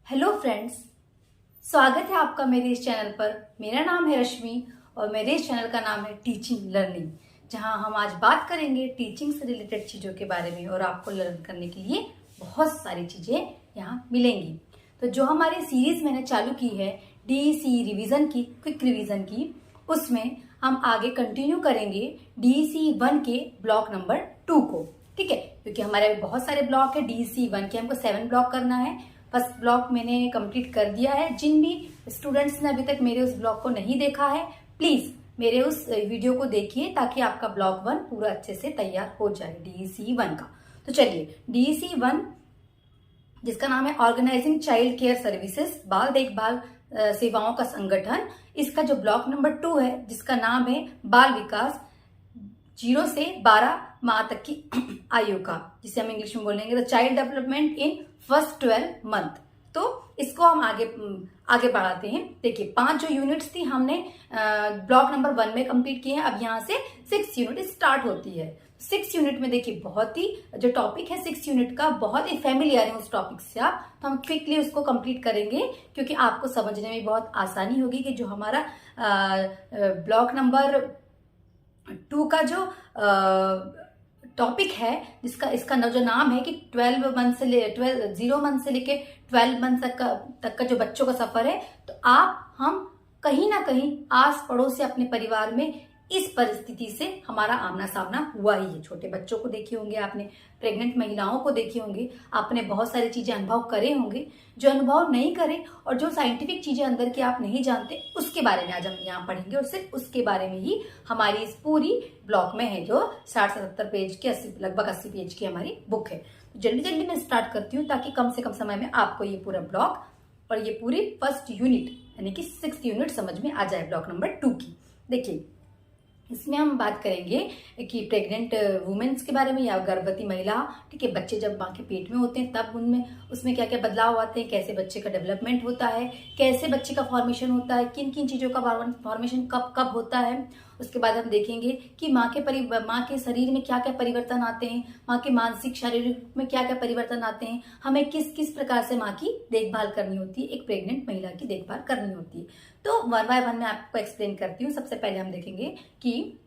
Hello friends, स्वागत है आपका मेरे इस चैनल पर। मेरा नाम है रश्मि और मेरे इस चैनल का नाम है टीचिंग लर्निंग, जहां हम आज बात करेंगे टीचिंग से रिलेटेड चीज़ों के बारे में और आपको लर्न करने के लिए बहुत सारी चीज़ें यहां मिलेंगी। तो जो हमारी सीरीज मैंने चालू की है डीईसी रिवीजन की, क्विक रिवीजन की, उसमें हम आगे कंटिन्यू करेंगे डीईसी 1 के ब्लॉक नंबर 2 को। ठीक है, क्योंकि हमारे बहुत सारे ब्लॉक है। डीईसी 1 के हमको 7 ब्लॉक करना है। फर्स्ट ब्लॉक मैंने कंप्लीट कर दिया है। जिन भी स्टूडेंट्स ने अभी तक मेरे उस ब्लॉग को नहीं देखा है, प्लीज मेरे उस वीडियो को देखिए ताकि आपका ब्लॉक 1 पूरा अच्छे से तैयार हो जाए डीईसी 1 का। तो चलिए, डीईसी 1 जिसका नाम है ऑर्गेनाइजिंग चाइल्ड केयर सर्विसेज, बाल देखभाल सेवाओं का संगठन, इसका जो ब्लॉक नंबर 2 है जिसका नाम है बाल विकास 0 से 12 माह तक की आयु का, जिसे हम इंग्लिश में बोलेंगे the child development in first 12 month. तो इसको हम आगे बढ़ाते हैं। देखिए, 5 जो यूनिट्स थी हमने ब्लॉक नंबर 1 में कंप्लीट किए हैं। अब यहाँ से 6 यूनिट स्टार्ट होती है। 6 यूनिट में देखिए, बहुत ही जो टॉपिक है 6 यूनिट का, बहुत ही फैमिलियर है उस टॉपिक से आप, तो हम क्विकली उसको कंप्लीट करेंगे क्योंकि आपको समझने में बहुत आसानी होगी कि जो हमारा ब्लॉक नंबर 2 का जो टॉपिक है, इसका जो नाम है कि 0 मंथ से लेके 12 मंथ तक का जो बच्चों का सफर है। तो हम कहीं ना कहीं आस पड़ोस से अपने परिवार में इस परिस्थिति से हमारा आमना सामना हुआ ही है। छोटे बच्चों को देखे होंगे आपने, प्रेग्नेंट महिलाओं को देखे होंगे, आपने बहुत सारी चीजें अनुभव करे होंगे। जो अनुभव नहीं करे और जो साइंटिफिक चीजें अंदर की आप नहीं जानते, उसके बारे में आज हम यहाँ पढ़ेंगे और सिर्फ उसके बारे में ही हमारी इस पूरी ब्लॉक में है, जो 60 से 70 पेज की, लगभग 80 पेज की हमारी बुक है। तो जल्दी जल्दी मैं स्टार्ट करती हूँ ताकि कम से कम समय में आपको ये पूरा ब्लॉक और ये पूरी फर्स्ट यूनिट यानी कि 6th यूनिट समझ में आ जाए ब्लॉक नंबर 2 की। देखिए, इसमें हम बात करेंगे कि प्रेग्नेंट वुमेन्स के बारे में या गर्भवती महिला। ठीक है, बच्चे जब माँ के पेट में होते हैं तब उसमें क्या क्या बदलाव आते हैं, कैसे बच्चे का डेवलपमेंट होता है, कैसे बच्चे का फॉर्मेशन होता है, किन किन चीज़ों का फॉर्मेशन कब कब होता है। उसके बाद हम देखेंगे कि माँ के शरीर में क्या क्या परिवर्तन आते हैं, माँ के मानसिक शारीरिक में क्या क्या परिवर्तन आते हैं, हमें किस किस प्रकार से माँ की देखभाल करनी होती है, एक प्रेग्नेंट महिला की देखभाल करनी होती है। तो 1 बाय 1 मैं आपको एक्सप्लेन करती हूँ। सबसे पहले हम देखेंगे कि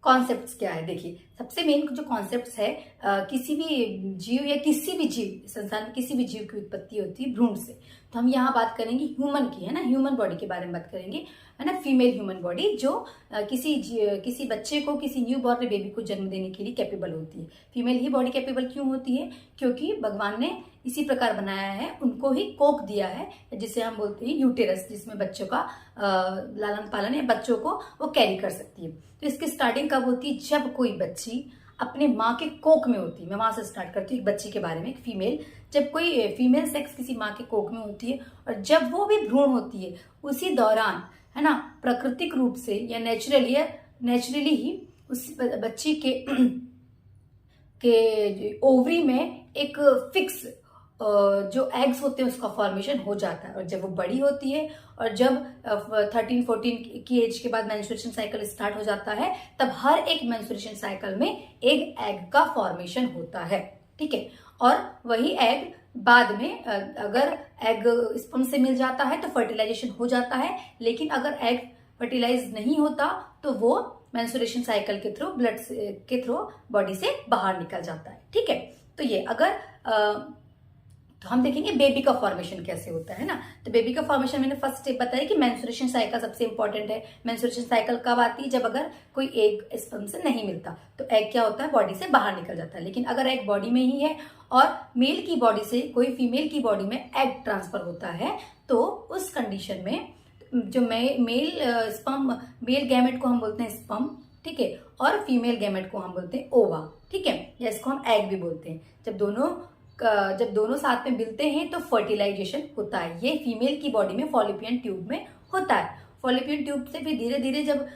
कॉन्सेप्ट्स क्या है। देखिए, सबसे मेन जो कॉन्सेप्ट्स है, किसी भी जीव या किसी भी जीव, संसार में किसी भी जीव की उत्पत्ति होती है भ्रूण से। तो हम यहाँ बात करेंगे ह्यूमन की, है ना, ह्यूमन बॉडी के बारे में बात करेंगे, है ना, फीमेल ह्यूमन बॉडी, जो किसी बच्चे को, किसी न्यू बॉर्न बेबी को जन्म देने के लिए कैपेबल होती है। फीमेल ही बॉडी कैपेबल क्यों होती है? क्योंकि भगवान ने इसी प्रकार बनाया है, उनको ही कोख दिया है, जिसे हम बोलते हैं यूटेरस, जिसमें बच्चों का लालन पालन या बच्चों को वो कैरी कर सकती है। तो इसकी स्टार्टिंग कब होती है? जब कोई बच्ची अपने माँ के कोख में होती है। मैं वहां से स्टार्ट करती हूँ एक बच्ची के बारे में, एक फीमेल, जब कोई फीमेल सेक्स किसी माँ के कोख में होती है और जब वो भी भ्रूण होती है, उसी दौरान, है ना, प्राकृतिक रूप से या नेचुरली ही उस बच्ची के ओवरी में एक फिक्स जो एग्स होते हैं उसका फॉर्मेशन हो जाता है। और जब वो बड़ी होती है और जब 13-14 की एज के बाद मेंस्ट्रुएशन साइकिल स्टार्ट हो जाता है, तब हर एक मेंस्ट्रुएशन साइकिल में एक एग का फॉर्मेशन होता है। ठीक है, और वही एग बाद में अगर एग स्पर्म से मिल जाता है तो फर्टिलाइजेशन हो जाता है, लेकिन अगर एग फर्टिलाइज नहीं होता तो वो मेंस्ट्रुएशन साइकिल के थ्रू, ब्लड के थ्रू बॉडी से बाहर निकल जाता है। ठीक है, तो ये तो हम देखेंगे बेबी का फॉर्मेशन कैसे होता है ना। तो बेबी का फॉर्मेशन मैंने फर्स्ट स्टेप बताया कि मेंस्ट्रुएशन साइकिल सबसे इंपॉर्टेंट है। मेंस्ट्रुएशन साइकिल कब आती है? जब अगर कोई एग स्पर्म से नहीं मिलता तो एग क्या होता है? बॉडी से बाहर निकल जाता है। लेकिन अगर एग बॉडी में ही है और मेल की बॉडी से कोई फीमेल की बॉडी में एग ट्रांसफर होता है, तो उस कंडीशन में जो मेल गैमेट को हम बोलते हैं स्पर्म, ठीक है, और फीमेल गैमेट को हम बोलते हैं ओवा। ठीक है, या इसको हम एग भी बोलते हैं। जब दोनों साथ में मिलते हैं तो फर्टिलाइजेशन होता है। ये फीमेल की बॉडी में फॉलोपियन ट्यूब में होता है। फॉलोपियन ट्यूब से फिर धीरे धीरे जब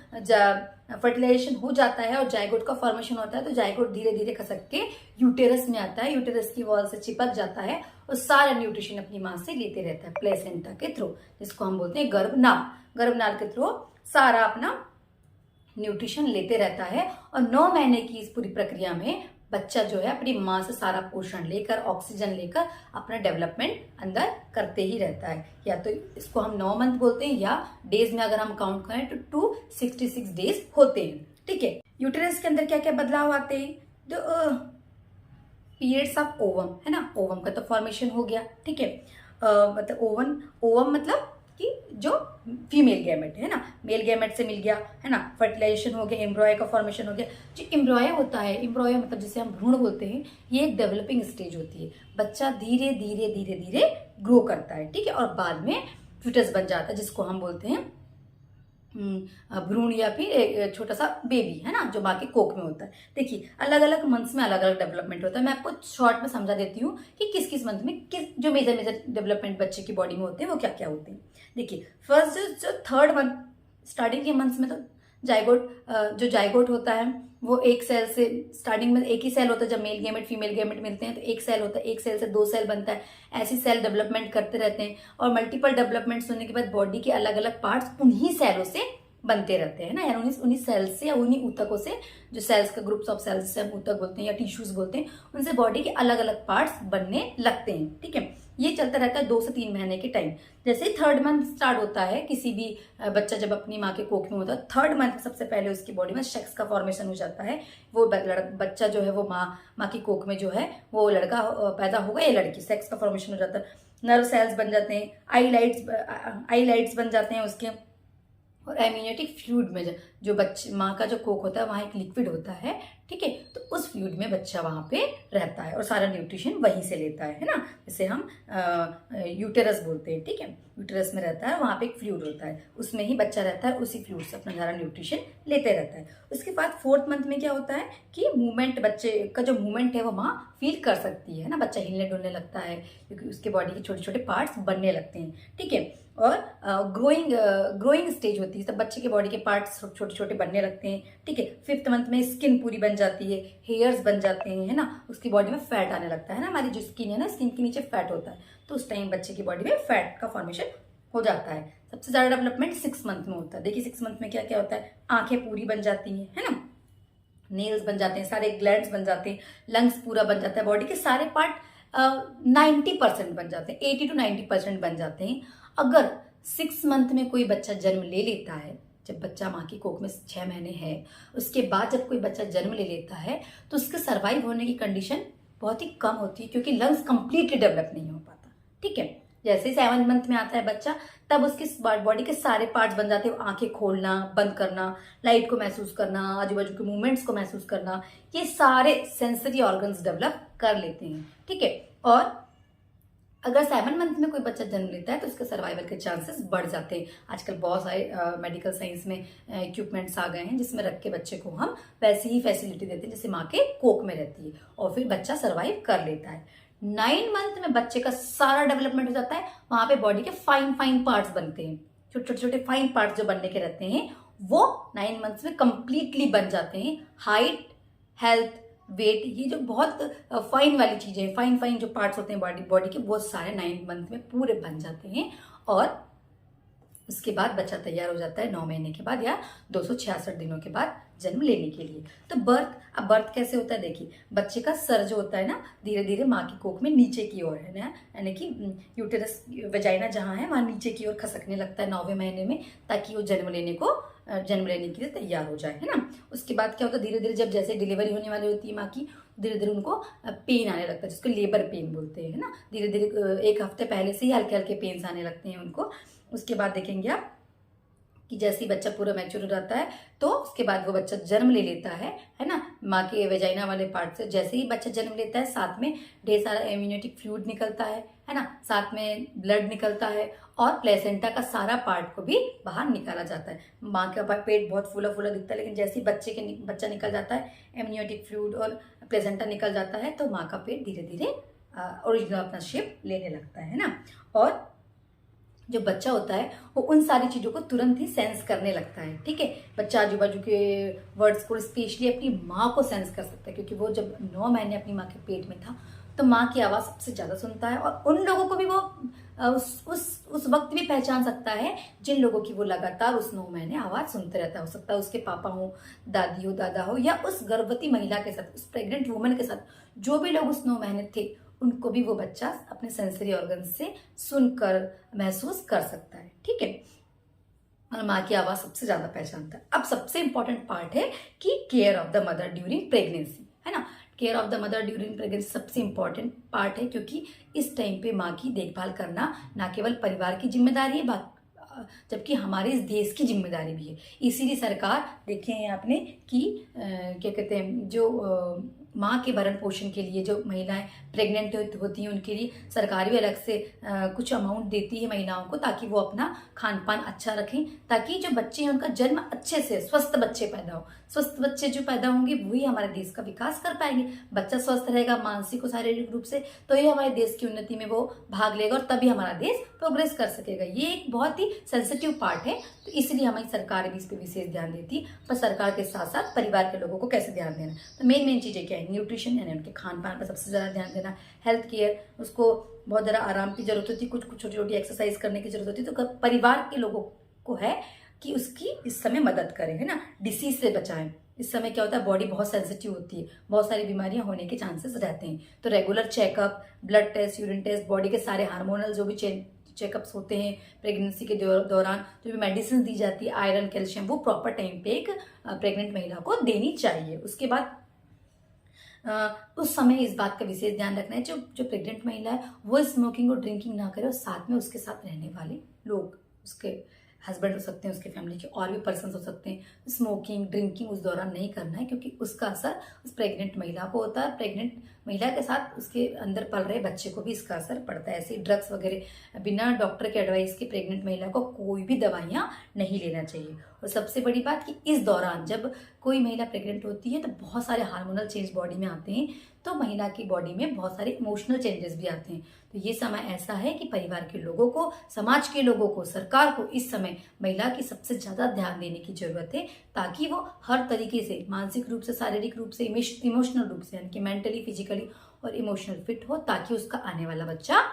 फर्टिलाइजेशन हो जाता है और जाइगोट का फॉर्मेशन होता है, तो जाइगोट धीरे धीरे खसक के यूटेरस में आता है, यूटेरस की वॉल से चिपक जाता है और सारा न्यूट्रिशन अपनी माँ से लेते रहता है प्लेसेंटा के थ्रू, जिसको हम बोलते हैं गर्भनाल के थ्रू सारा अपना न्यूट्रिशन लेते रहता है। और 9 महीने की इस पूरी प्रक्रिया में बच्चा जो है अपनी माँ से सारा पोषण लेकर, ऑक्सीजन लेकर अपना डेवलपमेंट अंदर करते ही रहता है। या तो इसको हम 9 मंथ बोलते हैं, या डेज में अगर हम काउंट करें तो 266 डेज होते हैं। ठीक है, यूटेरस के अंदर क्या क्या बदलाव आते हैं? तो पीरियड्स ऑफ ओवम है ना, ओवम का तो फॉर्मेशन हो गया। ठीक है, मतलब ओवम मतलब कि जो फीमेल गैमेट है ना, मेल गैमेट से मिल गया है ना, फर्टिलाइजेशन हो गया, एम्ब्रॉय का फॉर्मेशन हो गया। जो एम्ब्रॉय होता है, एम्ब्रॉय मतलब जिसे हम भ्रूण बोलते हैं, ये एक डेवलपिंग स्टेज होती है। बच्चा धीरे धीरे धीरे धीरे ग्रो करता है। ठीक है, और बाद में फ्यूटस बन जाता है, जिसको हम बोलते हैं भ्रूण या फिर एक छोटा सा बेबी है ना, जो माँ के कोख में होता है। देखिए, अलग अलग मंथ्स में अलग अलग डेवलपमेंट होता है। मैं आपको शॉर्ट में समझा देती हूँ कि किस किस मंथ में किस जो मेजर मेजर डेवलपमेंट बच्चे की बॉडी में होते हैं वो क्या क्या होते हैं। देखिए, फर्स्ट जो थर्ड मंथ, स्टार्टिंग के मंथ्स में तो जाइगोट होता है, वो एक सेल से, स्टार्टिंग में एक ही सेल होता है। जब मेल गैमेट फीमेल गैमेट मिलते हैं तो एक सेल होता है, एक सेल से 2 सेल बनता है। ऐसी सेल डेवलपमेंट करते रहते हैं, और मल्टीपल डेवलपमेंट्स होने के बाद बॉडी के अलग अलग पार्ट्स उन्हीं सेलों से बनते रहते हैं ना, यानी उन्हीं सेल्स से या उन्हीं ऊतकों से, जो सेल्स का ग्रुप्स ऑफ सेल्स से हम ऊतक बोलते हैं या टिश्यूज बोलते हैं, उनसे बॉडी के अलग अलग पार्ट्स बनने लगते हैं। ठीक है, ये चलता रहता है 2 से 3 महीने के टाइम। जैसे ही थर्ड मंथ स्टार्ट होता है, किसी भी बच्चा जब अपनी माँ के कोख में होता है, थर्ड मंथ सबसे पहले उसकी बॉडी में सेक्स का फॉर्मेशन हो जाता है। वो बच्चा जो है वो माँ की कोख में जो है वो लड़का पैदा होगा या लड़की, सेक्स का फॉर्मेशन हो जाता है। नर्व सेल्स बन जाते हैं, आई लाइट्स बन जाते हैं उसके, और एम्नियोटिक फ्लूइड में जो बच्चे माँ का जो कोक होता है वहाँ एक लिक्विड होता है। ठीक है, तो उस फ्लूइड में बच्चा वहाँ पे रहता है और सारा न्यूट्रिशन वहीं से लेता है ना, जिसे हम यूटेरस बोलते हैं। ठीक है, यूटेरस में रहता है, वहाँ पे एक फ्लूइड होता है, उसमें ही बच्चा रहता है, उसी फ्लूइड से अपना सारा न्यूट्रिशन लेते रहता है। उसके बाद 4th मंथ में क्या होता है कि मूवमेंट, बच्चे का जो मूवमेंट है वो माँ फील कर सकती है ना, बच्चा हिलने डुलने लगता है क्योंकि उसके बॉडी के छोटे छोटे पार्ट्स बनने लगते हैं। ठीक है, और ग्रोइंग स्टेज होती है, तब बच्चे के बॉडी के पार्ट्स छोटे छोटे बनने लगते हैं। ठीक है, 5th मंथ में स्किन पूरी बन जाती है, हेयर्स बन जाते हैं है ना, उसकी बॉडी में फैट आने लगता है ना, हमारी जो स्किन है ना, स्किन के नीचे फैट होता है, तो उस टाइम बच्चे की बॉडी में फैट का फॉर्मेशन हो जाता है। सबसे ज्यादा डेवलपमेंट 6 मंथ में होता है। देखिए 6 मंथ में क्या क्या होता है, आंखें पूरी बन जाती हैं है ना, नेल्स बन जाते हैं, सारे ग्लैंड्स बन जाते हैं, लंग्स पूरा बन जाता है, बॉडी के सारे पार्ट 90% बन जाते हैं, 80 to 90% बन जाते हैं। अगर 6 मंथ में कोई बच्चा जन्म ले लेता है, जब बच्चा माँ की कोख में 6 महीने है, उसके बाद जब कोई बच्चा जन्म ले लेता है तो उसके सर्वाइव होने की कंडीशन बहुत ही कम होती है, क्योंकि लंग्स कंप्लीटली डेवलप नहीं हो पाता। ठीक है, जैसे ही 7 मंथ में आता है बच्चा, तब उसके बॉडी के सारे पार्ट्स बन जाते हैं, आंखें खोलना, बंद करना, लाइट को महसूस करना, आजू बाजू के मूवमेंट्स को महसूस करना, ये सारे सेंसरी ऑर्गन्स डेवलप कर लेते हैं। ठीक है, और अगर 7 मंथ में कोई बच्चा जन्म लेता है तो उसके सर्वाइवल के चांसेस बढ़ जाते हैं। आजकल बहुत सारे मेडिकल साइंस में इक्विपमेंट्स आ गए हैं, जिसमें रख के बच्चे को हम वैसी ही फैसिलिटी देते हैं जैसे माँ के कोख में रहती है, और फिर बच्चा सर्वाइव कर लेता है। 9 मंथ में बच्चे का सारा डेवलपमेंट हो जाता है, वहां पे बॉडी के फाइन फाइन पार्ट्स बनते हैं, छोटे छोटे फाइन पार्ट्स जो बनने के रहते हैं वो 9 मंथ्स में कंप्लीटली बन जाते हैं। हाइट, हेल्थ, वेट, ये जो बहुत फाइन वाली चीजें, फाइन फाइन जो पार्ट्स होते हैं बॉडी के, वो सारे 9 मंथ में पूरे बन जाते हैं, और उसके बाद बच्चा तैयार हो जाता है 9 महीने के बाद या 266 दिनों के बाद जन्म लेने के लिए। तो अब बर्थ कैसे होता है? देखिए, बच्चे का सर जो होता है ना, धीरे धीरे माँ की कोख में नीचे की ओर है ना, यानी कि यूटेरस वेजाइना जहाँ है वहाँ नीचे की ओर खसकने लगता है 9वें महीने में, ताकि वो जन्म लेने के लिए तैयार हो जाए, है ना। उसके बाद क्या होता है, धीरे धीरे जब जैसे डिलीवरी होने वाली होती है माँ की, धीरे धीरे उनको पेन आने लगता है, जिसको लेबर पेन बोलते हैं, है ना। धीरे धीरे 1 हफ्ते पहले से ही हल्के हल्के पेन्स आने लगते हैं उनको। उसके बाद देखेंगे आप कि जैसे ही बच्चा पूरा मैच्योर हो जाता है तो उसके बाद वो बच्चा जन्म ले लेता है ना, माँ के वेजाइना वाले पार्ट से। जैसे ही बच्चा जन्म लेता है, साथ में ढेर सारा इम्यूनिटिक फ्लूइड निकलता है ना, साथ में ब्लड निकलता है, और प्लेसेंटा का सारा पार्ट को भी बाहर निकाला जाता है। माँ का पेट बहुत फूला फूला दिखता है, लेकिन जैसे ही बच्चा निकल जाता है, इम्यूनिटिक फ्लूइड और प्लेसेंटा निकल जाता है, तो माँ का पेट धीरे धीरे ओरिजिनल अपना शेप लेने लगता है ना। और जो बच्चा होता है वो उन सारी चीज़ों को तुरंत ही सेंस करने लगता है। ठीक है, बच्चा आजू बाजू के वर्ड्स को स्पेशली अपनी माँ को सेंस कर सकता है, क्योंकि वो जब 9 महीने अपनी माँ के पेट में था तो माँ की आवाज़ सबसे ज़्यादा सुनता है, और उन लोगों को भी वो उस वक्त भी पहचान सकता है जिन लोगों की वो लगातार उस 9 महीने आवाज़ सुनते रहता है। हो सकता है उसके पापा हो, दादी हो, दादा हो, या उस गर्भवती महिला के साथ, उस प्रेग्नेंट वुमन के साथ जो भी लोग उस 9 महीने थे, उनको भी वो बच्चा अपने सेंसरी ऑर्गन से सुनकर महसूस कर सकता है। ठीक है, और माँ की आवाज़ सबसे ज़्यादा पहचानता है। अब सबसे इंपॉर्टेंट पार्ट है कि care of the mother during pregnancy, है ना। Care of the mother during pregnancy सबसे इंपॉर्टेंट पार्ट है, क्योंकि इस टाइम पे माँ की देखभाल करना ना केवल परिवार की जिम्मेदारी है, जबकि हमारे इस देश की जिम्मेदारी भी है। इसीलिए सरकार, देखे हैं आपने कि क्या कहते हैं, जो माँ के भरण पोषण के लिए जो महिलाएं प्रेग्नेंट होती हैं उनके लिए सरकार भी अलग से कुछ अमाउंट देती है महिलाओं को, ताकि वो अपना खान पान अच्छा रखें, ताकि जो बच्चे हैं उनका जन्म अच्छे से, स्वस्थ बच्चे पैदा हो। स्वस्थ बच्चे जो पैदा होंगे वही हमारे देश का विकास कर पाएंगे। बच्चा स्वस्थ रहेगा मानसिक और शारीरिक रूप से, तो ये हमारे देश की उन्नति में वो भाग लेगा, और तभी हमारा देश प्रोग्रेस कर सकेगा। ये एक बहुत ही सेंसिटिव पार्ट है, तो इसलिए हमारी सरकार भी इस पर विशेष ध्यान देती है। पर सरकार के साथ साथ परिवार के लोगों को कैसे ध्यान देना, तो मेन चीजें क्या है, न्यूट्रिशन यानी उनके खान पान पर सबसे ज़्यादा ध्यान देना, हेल्थ केयर, उसको बहुत ज़्यादा आराम की जरूरत होती है, कुछ छोटी छोटी एक्सरसाइज करने की जरूरत होती है। तो परिवार के लोगों को है कि उसकी इस समय मदद करें, है ना, डिसीज से बचाएं। इस समय क्या होता है, बॉडी बहुत सेंसिटिव होती है, बहुत सारी बीमारियां होने के चांसेस रहते हैं। तो regular checkup, blood test, urine test, body के सारे हार्मोनल जो भी चेकअप्स होते हैं प्रेगनेंसी के दौरान, जो भी मेडिसिन दी जाती है, आयरन, कैल्शियम, वो प्रॉपर टाइम पे एक प्रेग्नेंट महिला को देनी चाहिए। उसके बाद उस समय इस बात का विशेष ध्यान रखना है, जो प्रेग्नेंट महिला है वो स्मोकिंग और ड्रिंकिंग ना करे, और साथ में उसके साथ रहने वाले लोग, उसके हस्बैंड हो सकते हैं, उसके फैमिली के और भी पर्सन हो सकते हैं, स्मोकिंग ड्रिंकिंग उस दौरान नहीं करना है, क्योंकि उसका असर उस प्रेग्नेंट महिला को होता है। प्रेग्नेंट महिला के साथ उसके अंदर पल रहे बच्चे को भी इसका असर पड़ता है। ऐसे ड्रग्स वगैरह बिना डॉक्टर के एडवाइस के प्रेग्नेंट महिला को कोई भी दवाइयाँ नहीं लेना चाहिए। और सबसे बड़ी बात कि इस दौरान जब कोई महिला प्रेग्नेंट होती है तो बहुत सारे हार्मोनल चेंज बॉडी में आते हैं, तो महिला की बॉडी में बहुत सारे इमोशनल चेंजेस भी आते हैं। तो ये समय ऐसा है कि परिवार के लोगों को, समाज के लोगों को, सरकार को इस समय महिला की सबसे ज्यादा ध्यान देने की जरूरत है, ताकि वो हर तरीके से, मानसिक रूप से, शारीरिक रूप से, इमोशनल रूप से, यानी कि मेंटली, फिजिकली और इमोशनल फिट हो, ताकि उसका आने वाला बच्चा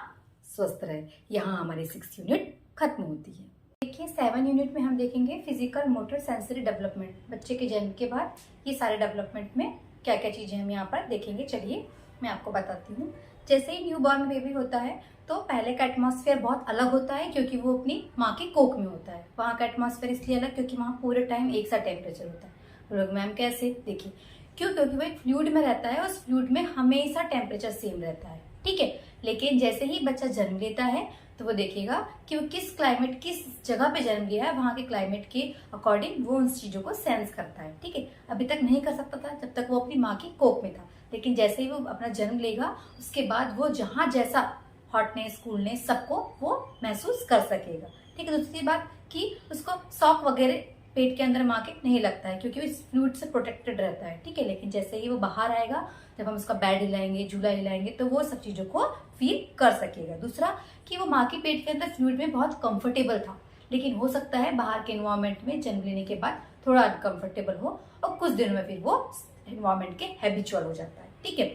स्वस्थ रहे। यहाँ हमारी 6 यूनिट खत्म होती है। देखिए 7 यूनिट में हम देखेंगे फिजिकल, मोटर, सेंसरी डेवलपमेंट। बच्चे के जन्म के बाद ये सारे डेवलपमेंट में क्या क्या चीजें हम यहाँ पर देखेंगे, चलिए मैं आपको बताती हूँ। जैसे ही न्यू बॉर्न बेबी होता है तो पहले का एटमॉस्फेयर बहुत अलग होता है, क्योंकि वो अपनी माँ की कोख में होता है। वहाँ का एटमॉस्फेयर इसलिए अलग क्योंकि वहाँ पूरे टाइम एक सा टेम्परेचर होता है। लोग मैम कैसे, देखिए क्यों, क्योंकि वो एक फ्लूइड में रहता है, उस फ्लूइड में हमेशा टेम्परेचर सेम रहता है, ठीक है। लेकिन जैसे ही बच्चा जन्म लेता है तो वो देखेगा कि वो किस क्लाइमेट, किस जगह पे जन्म लिया है, वहाँ के क्लाइमेट के अकॉर्डिंग वो उन चीजों को सेंस करता है, ठीक है। अभी तक नहीं कर सकता था जब तक वो अपनी माँ की कोख में था, लेकिन जैसे ही वो अपना जन्म लेगा उसके बाद वो जहाँ जैसा हॉटनेस, कूलनेस सबको वो महसूस कर सकेगा, ठीक है। दूसरी बात कि उसको शॉक वगैरह पेट के अंदर माँ के नहीं लगता है, क्योंकि वो इस फ्लूइड से प्रोटेक्टेड रहता है, ठीक है। लेकिन जैसे ही वो बाहर आएगा, जब हम उसका बेड हिलाएंगे, झूला हिलाएंगे, तो वो सब चीजों को फील कर सकेगा। दूसरा कि वो माँ के पेट के अंदर फ्लूइड में बहुत कंफर्टेबल था, लेकिन हो सकता है बाहर के एनवायरमेंट में जन्म लेने के बाद थोड़ा अनकंफर्टेबल हो, और कुछ दिनों में फिर वो एनवायरमेंट के हैबिचुअल हो जाता है, ठीक है।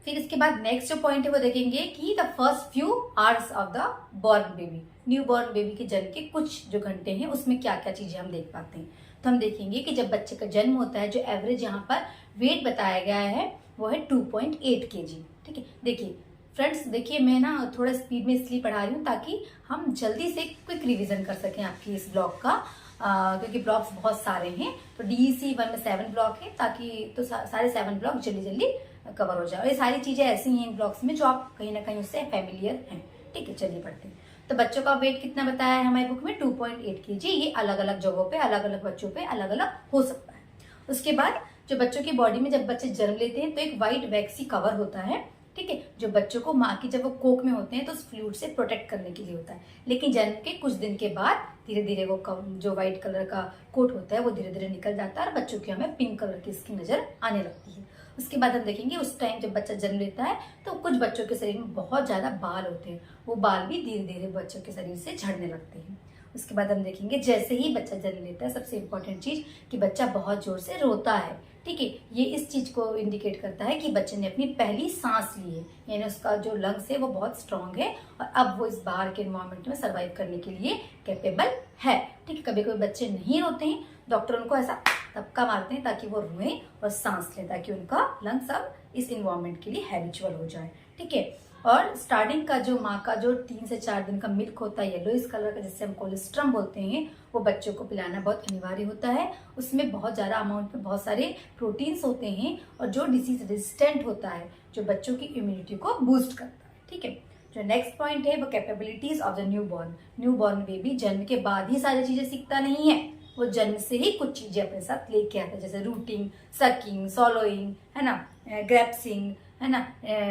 फिर इसके बाद नेक्स्ट जो पॉइंट है वो देखेंगे कि the first few hours of the born baby, new born baby के जन्म के कुछ जो घंटे हैं उसमें क्या क्या चीजें हम देख पाते हैं। तो हम देखेंगे कि जब बच्चे का जन्म होता है, जो एवरेज यहाँ पर वेट बताया गया है वो है 2.8 kg, ठीक है। देखिए फ्रेंड्स, देखिए मैं ना थोड़ा स्पीड में इसलिए पढ़ा रही हूँ ताकि हम जल्दी से क्विक रिवीजन कर सकें आपकी इस ब्लॉक का, क्योंकि ब्लॉक्स बहुत सारे हैं। तो DEC 1 में 7 ब्लॉक है, ताकि तो सारे 7 ब्लॉक जल्दी जल्दी कवर हो जाए। और ये सारी चीजें ऐसी हैं इन ब्लॉक्स में जो आप कहीं ना कहीं उससे फैमिलियर हैं, ठीक है। चलिए पढ़ते हैं। तो बच्चों का वेट कितना बताया है हमारी बुक में, 2.8 kg। ये अलग अलग जगहों पे, अलग अलग बच्चों पे अलग अलग हो सकता है। उसके बाद जो बच्चों की बॉडी में जब बच्चे जन्म लेते हैं तो एक व्हाइट वैक्सी कवर होता है, ठीक है, जो बच्चों को माँ की जब वो कोख में होते हैं तो उस फ्लूइड से प्रोटेक्ट करने के लिए होता है। लेकिन जन्म के कुछ दिन के बाद धीरे धीरे वो जो व्हाइट कलर का कोट होता है वो धीरे धीरे निकल जाता है और बच्चों की हमें पिंक कलर की स्किन नजर आने लगती है। उसके बाद हम देखेंगे उस टाइम जब बच्चा जन्म लेता है तो कुछ बच्चों के शरीर में बहुत ज्यादा बाल होते हैं, वो बाल भी धीरे धीरे बच्चों के शरीर से झड़ने लगते हैं। उसके बाद हम देखेंगे जैसे ही बच्चा जन्म लेता है, सबसे इम्पोर्टेंट चीज कि बच्चा बहुत जोर से रोता है, ठीक है। ये इस चीज को इंडिकेट करता है कि बच्चे ने अपनी पहली सांस ली है, यानी उसका जो लंग्स है वो बहुत स्ट्रांग है और अब वो इस बाहर के एनवायरमेंट में सर्वाइव करने के लिए कैपेबल है। ठीक है। कभी कभी बच्चे नहीं रोते हैं, डॉक्टर उनको ऐसा धक्का मारते हैं ताकि वो रोएं और सांस लें, ताकि उनका लंग्स अब इस इन्वायरमेंट के लिए हैबिचुअल हो जाए। ठीक है। और स्टार्टिंग का जो माँ का जो 3 से 4 दिन का मिल्क होता है येलोइश कलर का, जिससे हम कोलेस्ट्रम बोलते हैं, वो बच्चों को पिलाना बहुत अनिवार्य होता है। उसमें बहुत ज़्यादा अमाउंट में बहुत सारे प्रोटीन्स होते हैं और जो डिसीज रेजिस्टेंट होता है, जो बच्चों की इम्यूनिटी को बूस्ट करता है। ठीक है। जो नेक्स्ट पॉइंट है वो capabilities of the new born baby जन्म के बाद ही सारी चीजें सीखता नहीं है, वो जन्म से ही कुछ चीजें अपने साथ लेके आता है, जैसे रूटिंग, सकिंग, सॉलोइंग, है ना, ग्रैप्सिंग, है ना,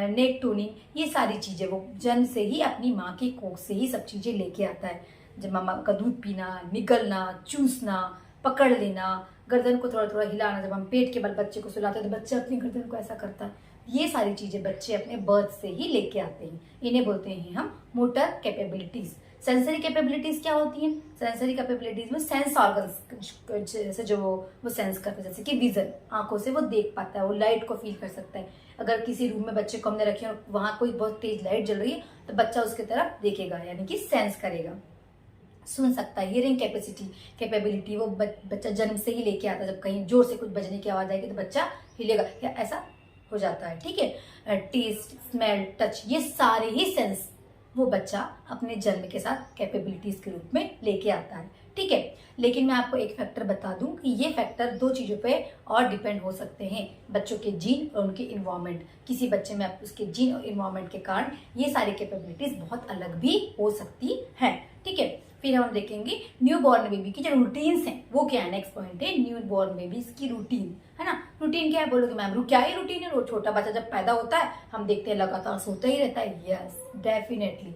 नेक टूनिंग, ये सारी चीजें वो जन्म से ही अपनी माँ की कोख से ही सब चीजें लेके आता है। जब मामा का दूध पीना, निगलना, चूसना, पकड़ लेना, गर्दन को थोड़ा थोड़ा हिलाना, जब हम पेट के बल बच्चे को सुलाते हैं तो बच्चा अपनी गर्दन को ऐसा करता है। ये सारी चीजें बच्चे अपने बर्थ से ही लेके आते हैं। इन्हें बोलते हैं हम मोटर कैपेबिलिटीज। सेंसरी कैपेबिलिटीज क्या होती हैं? सेंसरी कैपेबिलिटीज में सेंस ऑर्गन्स जैसे जो वो सेंस करते हैं, जैसे कि विजन, आंखों से वो देख पाता है, वो लाइट को फील कर सकता है। अगर किसी रूम में बच्चे को हमने रखे और वहां कोई बहुत तेज लाइट जल रही है तो बच्चा उसकी तरफ देखेगा, यानी कि सेंस करेगा। सुन सकता है, हियरिंग कैपेबिलिटी वो बच्चा जन्म से ही लेके आता है। जब कहीं जोर से कुछ बजने की आवाज आएगी तो बच्चा हिलेगा या ऐसा हो जाता है। ठीक है। टेस्ट, स्मेल, टच, ये सारे ही सेंस वो बच्चा अपने जन्म के साथ कैपेबिलिटीज के रूप में लेके आता है। ठीक है। लेकिन मैं आपको एक फैक्टर बता दूं कि ये फैक्टर 2 चीजों पे और डिपेंड हो सकते हैं, बच्चों के जीन और उनके इन्वायरमेंट। किसी बच्चे में उसके जीन और इन्वायरमेंट के कारण ये सारी कैपेबिलिटीज बहुत अलग भी हो सकती है। ठीक है। फिर हम देखेंगे न्यू बॉर्न बेबी की जो रूटीन्स हैं वो क्या है। नेक्स्ट पॉइंट है न्यू बॉर्न बेबीज की रूटीन, है ना। रूटीन क्या है बोलोगे मैम, क्या ही रूटीन है? वो छोटा बच्चा जब पैदा होता है हम देखते हैं लगातार सोता ही रहता है। यस, डेफिनेटली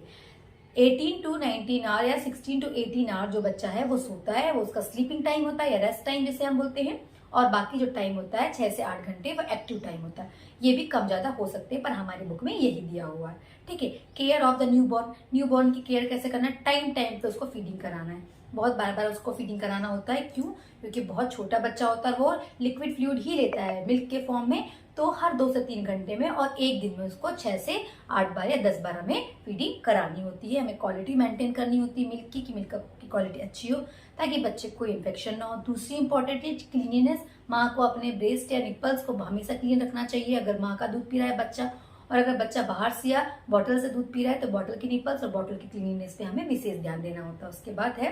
18 to 19 आवर या 16 to 18 आवर जो बच्चा है वो सोता है, वो उसका स्लीपिंग टाइम होता है या रेस्ट टाइम जिसे हम बोलते हैं। और बाकी जो टाइम होता है 6 से 8 घंटे वो एक्टिव टाइम होता है। ये भी कम ज्यादा हो सकते हैं पर हमारी बुक में यही दिया हुआ है। ठीक है। Care of the new born की केयर कैसे करना है? टाइम टाइम पे उसको फीडिंग कराना है, बहुत बार बार उसको फीडिंग कराना होता है। क्यों? क्योंकि बहुत छोटा बच्चा होता है, वो लिक्विड फ्लूइड ही लेता है मिल्क के फॉर्म में, तो हर 2 से 3 घंटे में और एक दिन में उसको 6 से 8 बार या 10 बार हमें फीडिंग करानी होती है। हमें क्वालिटी मेंटेन करनी होती है मिल्क की, कि मिल्क की क्वालिटी अच्छी हो ताकि बच्चे को इन्फेक्शन ना हो। दूसरी इंपॉर्टेंट है क्लीनिनेस। माँ को अपने ब्रेस्ट या निप्पल्स को हमेशा क्लीन रखना चाहिए अगर माँ का दूध पी रहा है बच्चा, और अगर बच्चा बाहर से या बॉटल से दूध पी रहा है तो बॉटल की निप्पल्स और बॉटल की क्लीनिनेस पे हमें विशेष ध्यान देना होता है। उसके बाद है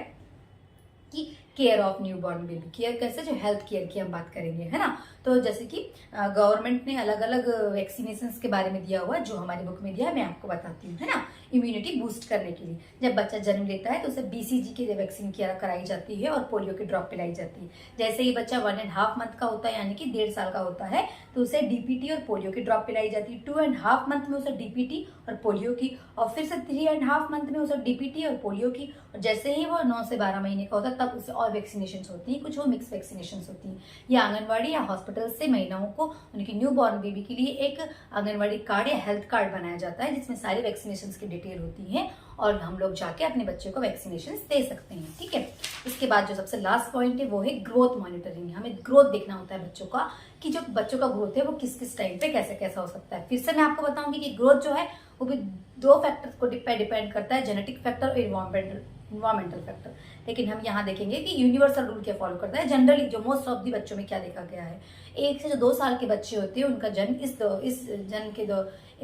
कि care of new born baby. Care कैसे? जो हेल्थ केयर की हम बात करेंगे, है ना। तो जैसे कि गवर्नमेंट ने अलग अलग वैक्सीनेशन के बारे में दिया हुआ है, जो हमारी बुक में दिया है मैं आपको बताती हूँ, है ना। इम्यूनिटी बूस्ट करने के लिए जब बच्चा जन्म लेता है तो उसे BCG की वैक्सीन कराई जाती है और पोलियो की ड्रॉप पिलाई जाती है। जैसे ही बच्चा 1.5 मंथ का होता है, यानी कि 1.5 साल का होता है, तो उसे DPT और पोलियो की ड्रॉप पिलाई जाती है। 2.5 मंथ में उसे DPT और पोलियो की, और फिर से 3.5 मंथ में उसे DPT और पोलियो की, और जैसे ही वो 9 से 12 महीने का होता है तब उसे और वैक्सीनेशन होती है। कुछ वो मिक्स वैक्सीनेशन होती है। या आंगनबाड़ी या हॉस्पिटल से महिलाओं को उनकी न्यू बॉर्न बेबी के लिए एक आंगनबाड़ी कार्ड या हेल्थ कार्ड बनाया जाता है, जिसमें सारी वैक्सीनेशन की डिटेल होती है और हम लोग जाके अपने बच्चे को वैक्सीनेशन दे सकते हैं। ठीक है। इसके बाद जो सबसे लास्ट पॉइंट है वो है ग्रोथ मॉनिटरिंग। हमें ग्रोथ देखना होता है बच्चों का, कि जो बच्चों का ग्रोथ है वो किस किस टाइम पे कैसे कैसा हो सकता है। फिर से मैं आपको बताऊंगी कि ग्रोथ जो है वो भी 2 फैक्टर्स को डिपेंड करता है, जेनेटिक फैक्टर और इन्वायरमेंटल फैक्टर। लेकिन हम यहाँ देखेंगे कि यूनिवर्सल रूल क्या फॉलो करता है। जनरली जो मोस्ट ऑफ दी बच्चों में क्या देखा गया है, 1 से जो 2 साल के बच्चे होते हैं उनका जन्म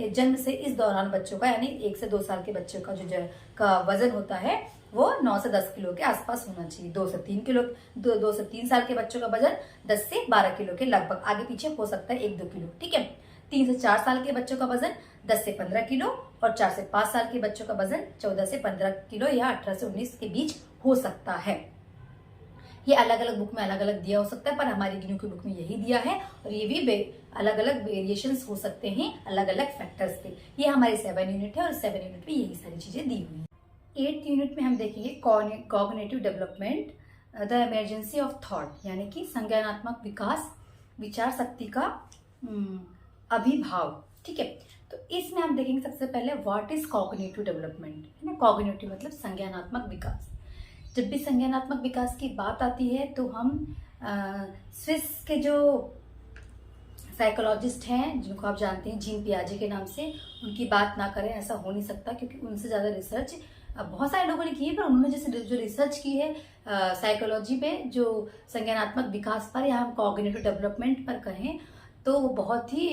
जन्म से इस दौरान बच्चों का, यानी 1 से 2 साल के बच्चों का का वजन होता है वो 9 से 10 किलो के आसपास होना चाहिए। 2 से 3 किलो 2 से 3 साल के बच्चों का वजन 10 से 12 किलो के लगभग, आगे पीछे हो सकता है 1-2 किलो। ठीक है। 3 से 4 साल के बच्चों का वजन 10 से 15 किलो और 4 से 5 साल के बच्चों का वजन 14 से 15 किलो या 18 से 19 के बीच हो सकता है। ये अलग अलग बुक में अलग अलग दिया हो सकता है, पर हमारी गिनू की बुक में यही दिया है, और ये भी अलग अलग वेरिएशंस हो सकते हैं अलग अलग फैक्टर्स पे। ये हमारी 7 यूनिट है और 7 यूनिट में यही सारी चीजें दी हुई है। 8th यूनिट में हम देखेंगे cognitive development, the emergency of thought, यानी कि संज्ञानात्मक विकास, विचार शक्ति का अभिभाव। ठीक है। तो इसमें हम देखेंगे सबसे पहले व्हाट इज कॉग्निटिव डेवलपमेंट, है ना। कॉग्निटिव मतलब संज्ञानात्मक विकास। जब भी संज्ञानात्मक विकास की बात आती है तो हम स्विस के जो साइकोलॉजिस्ट हैं जिनको आप जानते हैं जीन पियाजे के नाम से, उनकी बात ना करें, ऐसा हो नहीं सकता, क्योंकि उनसे ज़्यादा रिसर्च बहुत सारे लोगों ने की है, पर उन्होंने जैसे जो रिसर्च की है साइकोलॉजी पे, जो संज्ञानात्मक विकास पर या हम कॉग्निटिव डेवलपमेंट पर कहें, तो वो बहुत ही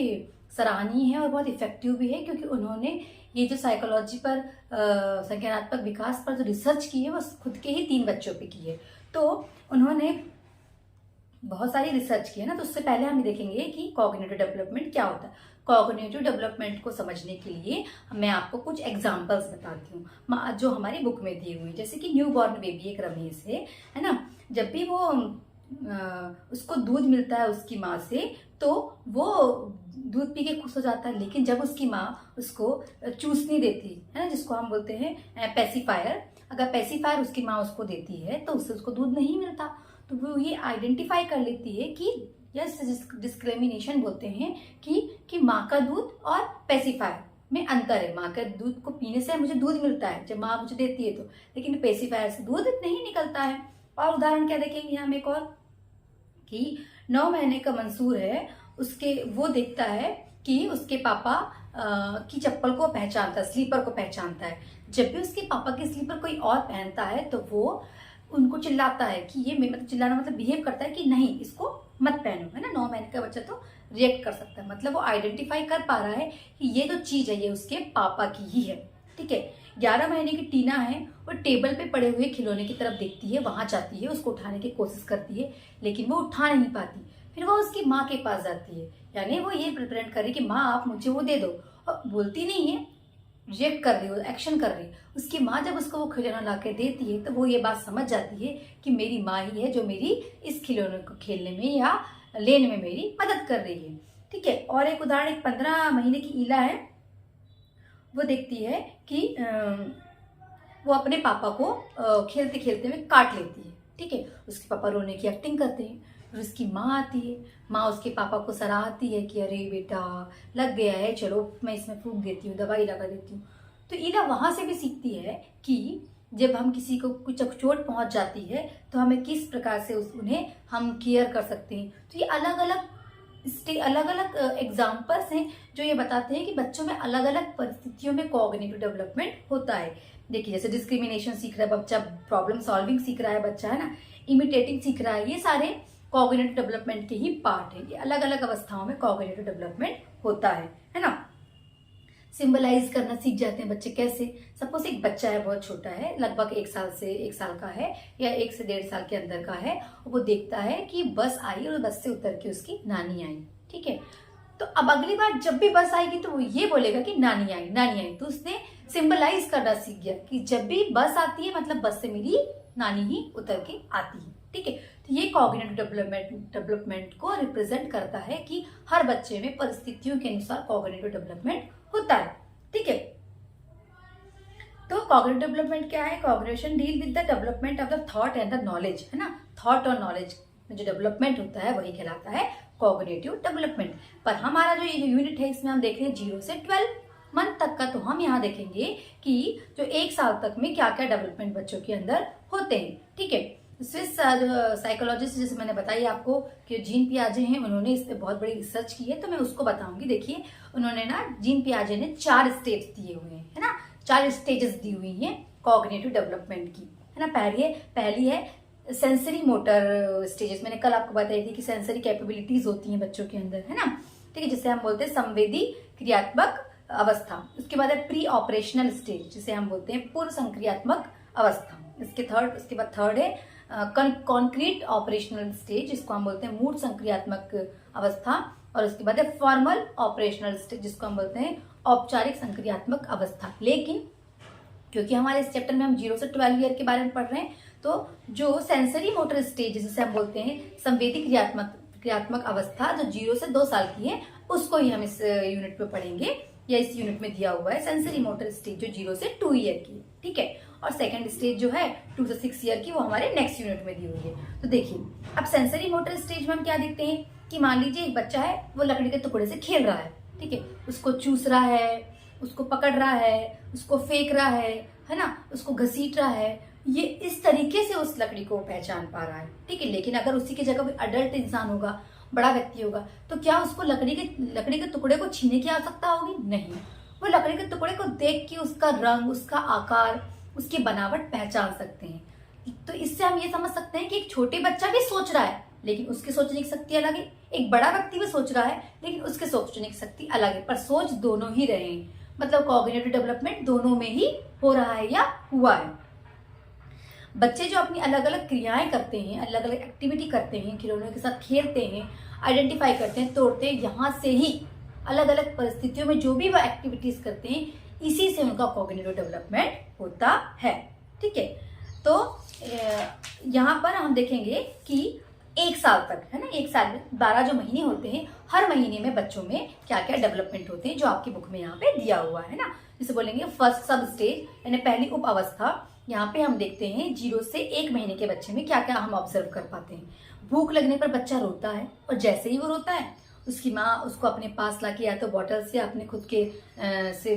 सराहनीय है और बहुत इफेक्टिव भी है, क्योंकि उन्होंने ये जो साइकोलॉजी पर संज्ञानात्मक विकास पर जो रिसर्च की है वो खुद के ही 3 बच्चों पे की है। तो उन्होंने बहुत सारी रिसर्च की है ना। तो उससे पहले हम देखेंगे कि कॉग्निटिव डेवलपमेंट क्या होता है। कॉग्निटिव डेवलपमेंट को समझने के लिए मैं आपको कुछ एग्जांपल्स बताती हूँ जो हमारी बुक में दिए हुए हैं। जैसे कि न्यू बॉर्न बेबी एक रमेश है ना, जब भी वो उसको दूध मिलता है उसकी माँ से, तो वो दूध पी के खुश हो जाता है, लेकिन जब उसकी माँ उसको चूसनी देती है ना, जिसको हम बोलते हैं पेसिफायर, अगर पेसिफायर उसकी माँ उसको देती है तो उससे उसको दूध नहीं मिलता। तो वो ये आइडेंटिफाई कर लेती है कि यस, डिस्क्रिमिनेशन बोलते हैं कि माँ का दूध और पेसिफायर में अंतर है। माँ के दूध को पीने से मुझे दूध मिलता है जब माँ मुझे देती है तो, लेकिन पेसिफायर से दूध नहीं निकलता है। और उदाहरण क्या देखेंगे हम एक और, कि 9 महीने का मंसूर है, उसके वो देखता है कि उसके पापा की चप्पल को पहचानता है, स्लीपर को पहचानता है। जब भी उसके पापा की स्लीपर कोई और पहनता है तो वो उनको चिल्लाता है कि ये, मतलब चिल्लाना मतलब बिहेव करता है कि नहीं इसको मत पहनो, है ना। 9 महीने का बच्चा तो रिएक्ट कर सकता है, मतलब वो आइडेंटिफाई कर पा रहा है कि ये जो चीज है ये उसके पापा की ही है, ठीक है। 11 महीने की टीना है, वो टेबल पे पड़े हुए खिलौने की तरफ देखती है, वहां जाती है, उसको उठाने की कोशिश करती है, लेकिन वो उठा नहीं पाती। फिर वो उसकी माँ के पास जाती है, यानी वो ये प्रिपेयर कर रही कि माँ आप मुझे वो दे दो, और बोलती नहीं है, रिएक्ट कर रही हो, एक्शन कर रही है। उसकी माँ जब उसको वो खिलौना ला के देती है तो वो ये बात समझ जाती है कि मेरी माँ ही है जो मेरी इस खिलौने को खेलने में या लेने में मेरी मदद कर रही है, ठीक है। और एक उदाहरण, एक 15 महीने की ईला है, वो देखती है कि वो अपने पापा को खेलते खेलते में काट लेती है, ठीक है। उसके पापा रोने की एक्टिंग करते हैं, फिर उसकी माँ आती है, माँ उसके पापा को सराहती है कि अरे बेटा लग गया है, चलो मैं इसमें फूंक देती हूँ, दवाई लगा देती हूँ। तो ईला वहां से भी सीखती है कि जब हम किसी को कुछ चोट पहुंच जाती है तो हमें किस प्रकार से उन्हें हम केयर कर सकते हैं। तो ये अलग अलग एग्जाम्पल्स हैं जो ये बताते हैं कि बच्चों में अलग अलग परिस्थितियों में कॉग्निटिव डेवलपमेंट होता है। देखिए, जैसे डिस्क्रिमिनेशन सीख रहा है बच्चा, प्रॉब्लम सॉल्विंग सीख रहा है बच्चा, है ना, इमिटेटिंग सीख रहा है, ये सारे कॉग्निटिव डेवलपमेंट के ही पार्ट है। ये अलग अलग अवस्थाओं में कॉग्निटिव डेवलपमेंट होता है ना। सिंबलाइज करना सीख जाते हैं बच्चे, कैसे? सपोज एक बच्चा है, बहुत छोटा है, लगभग 1 साल का है या 1 से 1.5 साल के अंदर का है, वो देखता है कि बस आई और बस से उतर के उसकी नानी आई, ठीक है। तो अब अगली बार जब भी बस आएगी तो वो ये बोलेगा कि नानी आई, नानी आई। तो उसने सिंबलाइज करना सीख गया कि जब भी बस आती है मतलब बस से मेरी नानी ही उतर के आती है, ठीक है। तो ये कॉग्निटिव डेवलपमेंट को रिप्रेजेंट करता है कि हर बच्चे में परिस्थितियों के अनुसार कॉग्निटिव डेवलपमेंट होता है, ठीक है। तो कॉग्निटिव डेवलपमेंट क्या है? Cognition deal with the development of the thought and the knowledge, है ना। थॉट और नॉलेज में जो डेवलपमेंट होता है वही कहलाता है कॉग्निटिव डेवलपमेंट। पर हमारा जो ये यूनिट है इसमें हम देख रहे हैं 0 से 12 मंथ तक का, तो हम यहाँ देखेंगे कि जो 1 साल तक में क्या क्या डेवलपमेंट बच्चों के अंदर होते हैं, ठीक है। स्विस साइकोलॉजिस्ट, जैसे मैंने बताई आपको कि जीन पियाजे हैं, उन्होंने इस पे बहुत बड़ी रिसर्च की है, तो मैं उसको बताऊंगी। देखिए, उन्होंने ना जीन पियाजे ने 4 स्टेप्स दिए हुए हैं, है ना, 4 स्टेजेस दी हुई हैं कॉग्निटिव डेवलपमेंट की, है ना। पहली है सेंसरी मोटर स्टेजेस। मैंने कल आपको बताई थी कि सेंसरी कैपेबिलिटीज होती हैं बच्चों के अंदर, है ना, ठीक है, जिसे हम बोलते हैं संवेदी क्रियात्मक अवस्था। उसके बाद है प्री ऑपरेशनल स्टेज, जिसे हम बोलते हैं पूर्व संक्रियात्मक अवस्था। उसके बाद थर्ड है कॉन्क्रीट ऑपरेशनल स्टेज, जिसको हम बोलते हैं मूर्त संक्रियात्मक अवस्था। और उसके बाद है फॉर्मल ऑपरेशनल स्टेज, जिसको हम बोलते हैं औपचारिक संक्रियात्मक अवस्था। लेकिन क्योंकि हमारे इस चैप्टर में हम 0 से 12 ईयर के बारे में पढ़ रहे हैं, तो जो सेंसरी मोटर स्टेज जिसे हम बोलते हैं संवेदी क्रियात्मक अवस्था, जो 0 से 2 साल की है, उसको ही हम इस यूनिट में पढ़ेंगे, या इस यूनिट में दिया हुआ है सेंसरी मोटर स्टेज जो 0 से 2 ईयर की, ठीक है। और सेकंड स्टेज जो है 2 से 6 ईयर की, वो हमारे नेक्स्ट यूनिट में दी हुई है। तो देखिए, अब सेंसरी मोटर स्टेज में हम क्या देखते हैं कि मान लीजिए एक बच्चा है, वो लकड़ी के टुकड़े से खेल रहा है, ठीक है, उसको चूस रहा है, उसको पकड़ रहा है, उसको फेंक रहा है ना, उसको घसीट रहा है, ये इस तरीके से उस लकड़ी को पहचान पा रहा है, ठीक है। लेकिन अगर उसी की जगह कोई अडल्ट इंसान होगा, बड़ा व्यक्ति होगा, तो क्या उसको लकड़ी के टुकड़े को छीने की आवश्यकता होगी? नहीं। वो लकड़ी के टुकड़े को देख के उसका रंग, उसका आकार, उसकी बनावट पहचान सकते हैं। तो इससे हम ये समझ सकते हैं कि एक छोटे बच्चा भी सोच रहा है, लेकिन उसकी सोचने की शक्ति अलग है। एक बड़ा व्यक्ति भी सोच रहा है, लेकिन उसके सोचने की शक्ति अलग है, पर सोच दोनों ही रहे हैं। मतलब कॉग्निटिव डेवलपमेंट दोनों में ही हो रहा है या हुआ है। बच्चे जो अपनी अलग अलग क्रियाएं करते हैं, अलग अलग एक्टिविटी करते हैं, खिलौनों के साथ खेलते हैं, आइडेंटिफाई करते हैं, तोड़ते हैं, यहाँ से ही अलग अलग परिस्थितियों में जो भी वो एक्टिविटीज करते हैं, इसी से उनका कॉग्निटिव डेवलपमेंट होता है। ठीक है, तो यहाँ पर हम देखेंगे कि 1 साल तक, है ना, 1 साल में 12 जो महीने होते हैं, हर महीने में बच्चों में क्या क्या डेवलपमेंट होते हैं, जो आपकी बुक में यहाँ पे दिया हुआ है ना। जिसे बोलेंगे फर्स्ट सब स्टेज, यानी पहली उप अवस्था। यहाँ पे हम देखते हैं 0 से 1 महीने के बच्चे में क्या क्या हम ऑब्जर्व कर पाते हैं। भूख लगने पर बच्चा रोता है, और जैसे ही वो रोता है, उसकी माँ उसको अपने पास लाके या तो बॉटल से अपने खुद के से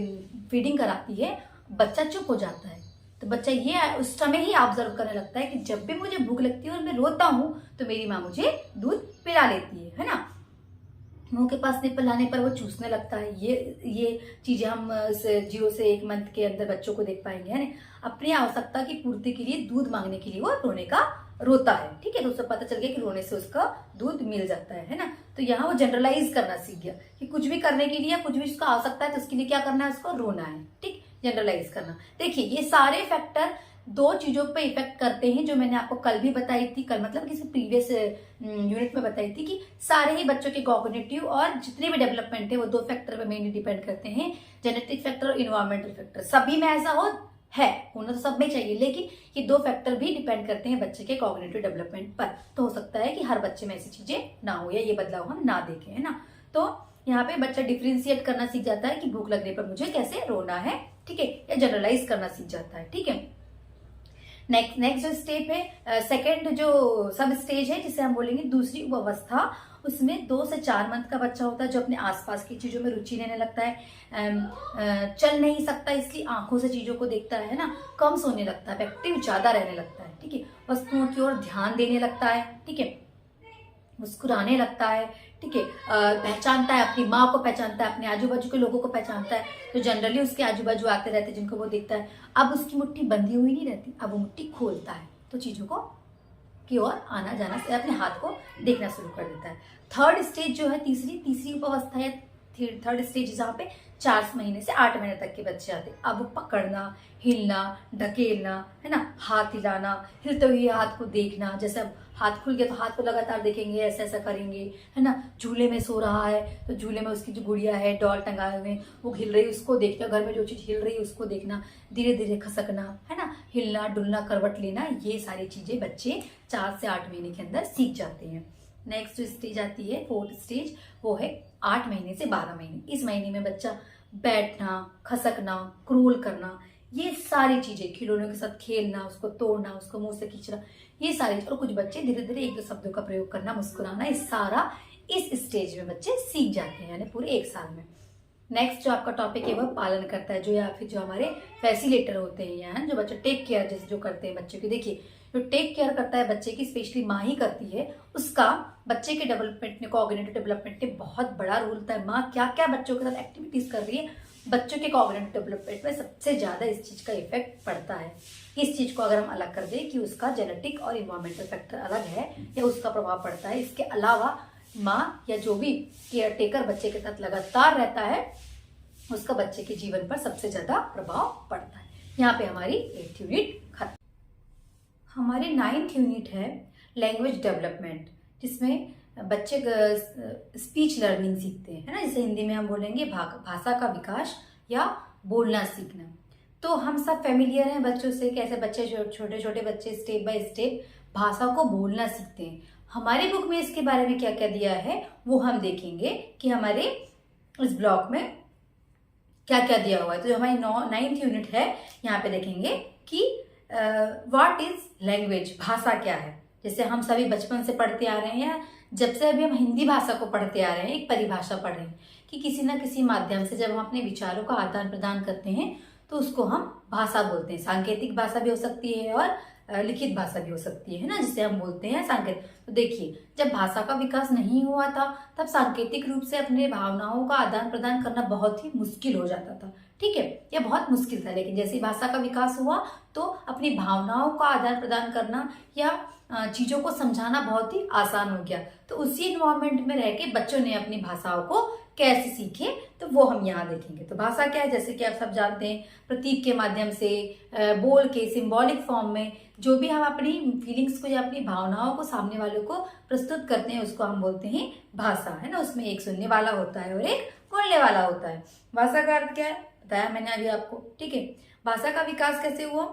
फीडिंग कराती है, बच्चा चुप हो जाता है। तो बच्चा ये उस समय ही ऑब्जर्व करने लगता है कि जब भी मुझे भूख लगती है और मैं रोता हूँ, तो मेरी माँ मुझे दूध पिला लेती है ना। मुंह के पास निप्पल लाने पर वो चूसने लगता है। ये चीजें हम 0 से 1 मंथ के अंदर बच्चों को देख पाएंगे, है ना। अपनी आवश्यकता की पूर्ति के लिए दूध मांगने के लिए वो रोता है। ठीक है, तो उसको पता चल गया कि रोने से उसका दूध मिल जाता है ना। तो यहाँ वो जनरलाइज करना सीख गया कि कुछ भी करने के लिए, कुछ भी उसका आवश्यकता है, तो उसके लिए क्या करना है, उसको रोना है। ठीक, जनरलाइज करना। देखिए, ये सारे फैक्टर 2 चीजों पे इफेक्ट करते हैं, जो मैंने आपको कल भी बताई थी, कल मतलब किसी प्रीवियस यूनिट में बताई थी, कि सारे ही बच्चों के कॉग्निटिव और जितने भी डेवलपमेंट है वो 2 फैक्टर पे मेनली डिपेंड करते हैं, जेनेटिक फैक्टर और इन्वायरमेंटल फैक्टर। सभी में ऐसा होना तो सब में चाहिए, लेकिन ये 2 फैक्टर भी डिपेंड करते हैं बच्चे के कॉग्निटिव डेवलपमेंट पर। तो हो सकता है कि हर बच्चे में ऐसी चीजें ना हो, या ये बदलाव हम ना देखें, है ना। तो यहाँ पे बच्चा डिफ्रेंशिएट करना सीख जाता है कि भूख लगने पर मुझे कैसे रोना है, ठीक है, या जनरलाइज करना सीख जाता है। ठीक है, नेक्स्ट जो स्टेप है, सेकेंड जो सब स्टेज है, जिसे हम बोलेंगे दूसरी उप अवस्था, उसमें 2 से 4 मंथ का बच्चा होता है, जो अपने आसपास की चीजों में रुचि लेने लगता है, चल नहीं सकता इसलिए आंखों से चीजों को देखता है ना, कम सोने लगता है, एक्टिव ज्यादा रहने लगता है। ठीक है, वस्तुओं की ओर ध्यान देने लगता है। ठीक है, मुस्कुराने लगता है। ठीक है, पहचानता है, अपनी माँ को पहचानता है, अपने आजू बाजू के लोगों को पहचानता है, तो जनरली उसके आजू बाजू आते रहते हैं जिनको वो देखता है। अब उसकी मुट्ठी बंधी हुई नहीं रहती, अब वो मुट्ठी खोलता है, तो चीजों को की ओर आना जाना से अपने हाथ को देखना शुरू कर देता है। थर्ड स्टेज जो है, तीसरी उपावस्था है, थर्ड स्टेज, जहाँ पे 4 महीने से 8 महीने तक के बच्चे आते हैं। अब पकड़ना, हिलना, ढकेलना, है ना, हाथ हिलाना, हिलते हुए हाथ को देखना, जैसे अब हाथ खुल गया तो हाथ को लगातार देखेंगे, ऐसा ऐसा करेंगे, है ना। झूले में सो रहा है तो झूले में उसकी जो गुड़िया है, डॉल टंगाए हुए, वो हिल रही है, उसको देखना, घर में जो चीज हिल रही है उसको देखना, धीरे धीरे खसकना, है ना, हिलना डुलना, करवट लेना, ये सारी चीजें बच्चे 4 से 8 महीने के अंदर सीख जाते हैं। नेक्स्ट स्टेज आती है, 4th स्टेज, वो है 8 महीने से 12 महीने। इस महीने में बच्चा बैठना, खसकना, क्रोल करना, ये सारी चीजें, खिलौनों के साथ खेलना, उसको तोड़ना, उसको मुंह से खींचना, ये सारी, और कुछ बच्चे धीरे धीरे 1-2 शब्दों का प्रयोग करना, मुस्कुराना, ये सारा इस स्टेज में बच्चे सीख जाते हैं, यानी पूरे 1 साल में। नेक्स्ट जो आपका टॉपिक है वह पालन करता है, जो या फिर जो हमारे फैसिलिटेटर होते हैं, यहाँ जो बच्चे टेक केयर जैसे जो करते हैं बच्चे की। देखिए, जो टेक केयर करता है बच्चे की, स्पेशली माँ ही करती है, उसका बच्चे के डेवलपमेंट में, कॉग्निटिव डेवलपमेंट में बहुत बड़ा रोल होता है। माँ क्या क्या बच्चों के साथ एक्टिविटीज कर रही है, बच्चों के कॉग्निटिव डेवलपमेंट में सबसे ज्यादा इस चीज का इफेक्ट पड़ता है। इस चीज को अगर हम अलग कर दें कि उसका जेनेटिक और इन्वायरमेंटल फैक्टर अलग है या उसका प्रभाव पड़ता है, इसके अलावा माँ या जो भी केयर टेकर बच्चे के साथ लगातार रहता है, उसका बच्चे के जीवन पर सबसे ज्यादा प्रभाव पड़ता है। यहाँ पे हमारी 8th यूनिट खत्म। हमारी 9th यूनिट है लैंग्वेज डेवलपमेंट, जिसमें बच्चे स्पीच लर्निंग सीखते हैं, है ना, जिसे हिंदी में हम बोलेंगे भाषा का विकास या बोलना सीखना। तो हम सब फेमिलियर हैं बच्चों से, कैसे बच्चे, छोटे छोटे बच्चे स्टेप बाय स्टेप भाषा को बोलना सीखते हैं। हमारी बुक में इसके बारे में क्या क्या दिया है वो हम देखेंगे कि हमारे इस ब्लॉक में क्या क्या दिया हुआ है। तो जो हमारी 9th यूनिट है, यहाँ पे देखेंगे कि व्हाट इज लैंग्वेज, भाषा क्या है। जैसे हम सभी बचपन से पढ़ते आ रहे हैं, जब से अभी हम हिंदी भाषा को पढ़ते आ रहे हैं, एक परिभाषा पढ़ रहे हैं कि किसी ना किसी माध्यम से जब हम अपने विचारों का आदान प्रदान करते हैं तो उसको हम भाषा बोलते हैं। सांकेतिक भाषा भी हो सकती है और लिखित भाषा भी हो सकती है ना, जिसे हम बोलते हैं सांकेतिक। तो देखिए, जब भाषा का विकास नहीं हुआ था तब सांकेतिक रूप से अपने भावनाओं का आदान प्रदान करना बहुत ही मुश्किल हो जाता था। ठीक है, यह बहुत मुश्किल था। लेकिन जैसे ही भाषा का विकास हुआ तो अपनी भावनाओं का आदान प्रदान करना या चीजों को समझाना बहुत ही आसान हो गया। तो उसी इन्वायरमेंट में रह के बच्चों ने अपनी भाषाओं को कैसे सीखे, तो वो हम यहाँ देखेंगे। तो भाषा क्या है, जैसे कि आप सब जानते हैं, प्रतीक के माध्यम से, बोल के, सिंबॉलिक फॉर्म में जो भी हम अपनी फीलिंग्स को या अपनी भावनाओं को सामने वालों को प्रस्तुत करते हैं उसको हम बोलते हैं भाषा, है ना। उसमें एक सुनने वाला होता है और एक बोलने वाला होता है। भाषा का अर्थ क्या है बताया मैंने अभी आपको। ठीक है, भाषा का विकास कैसे हुआ,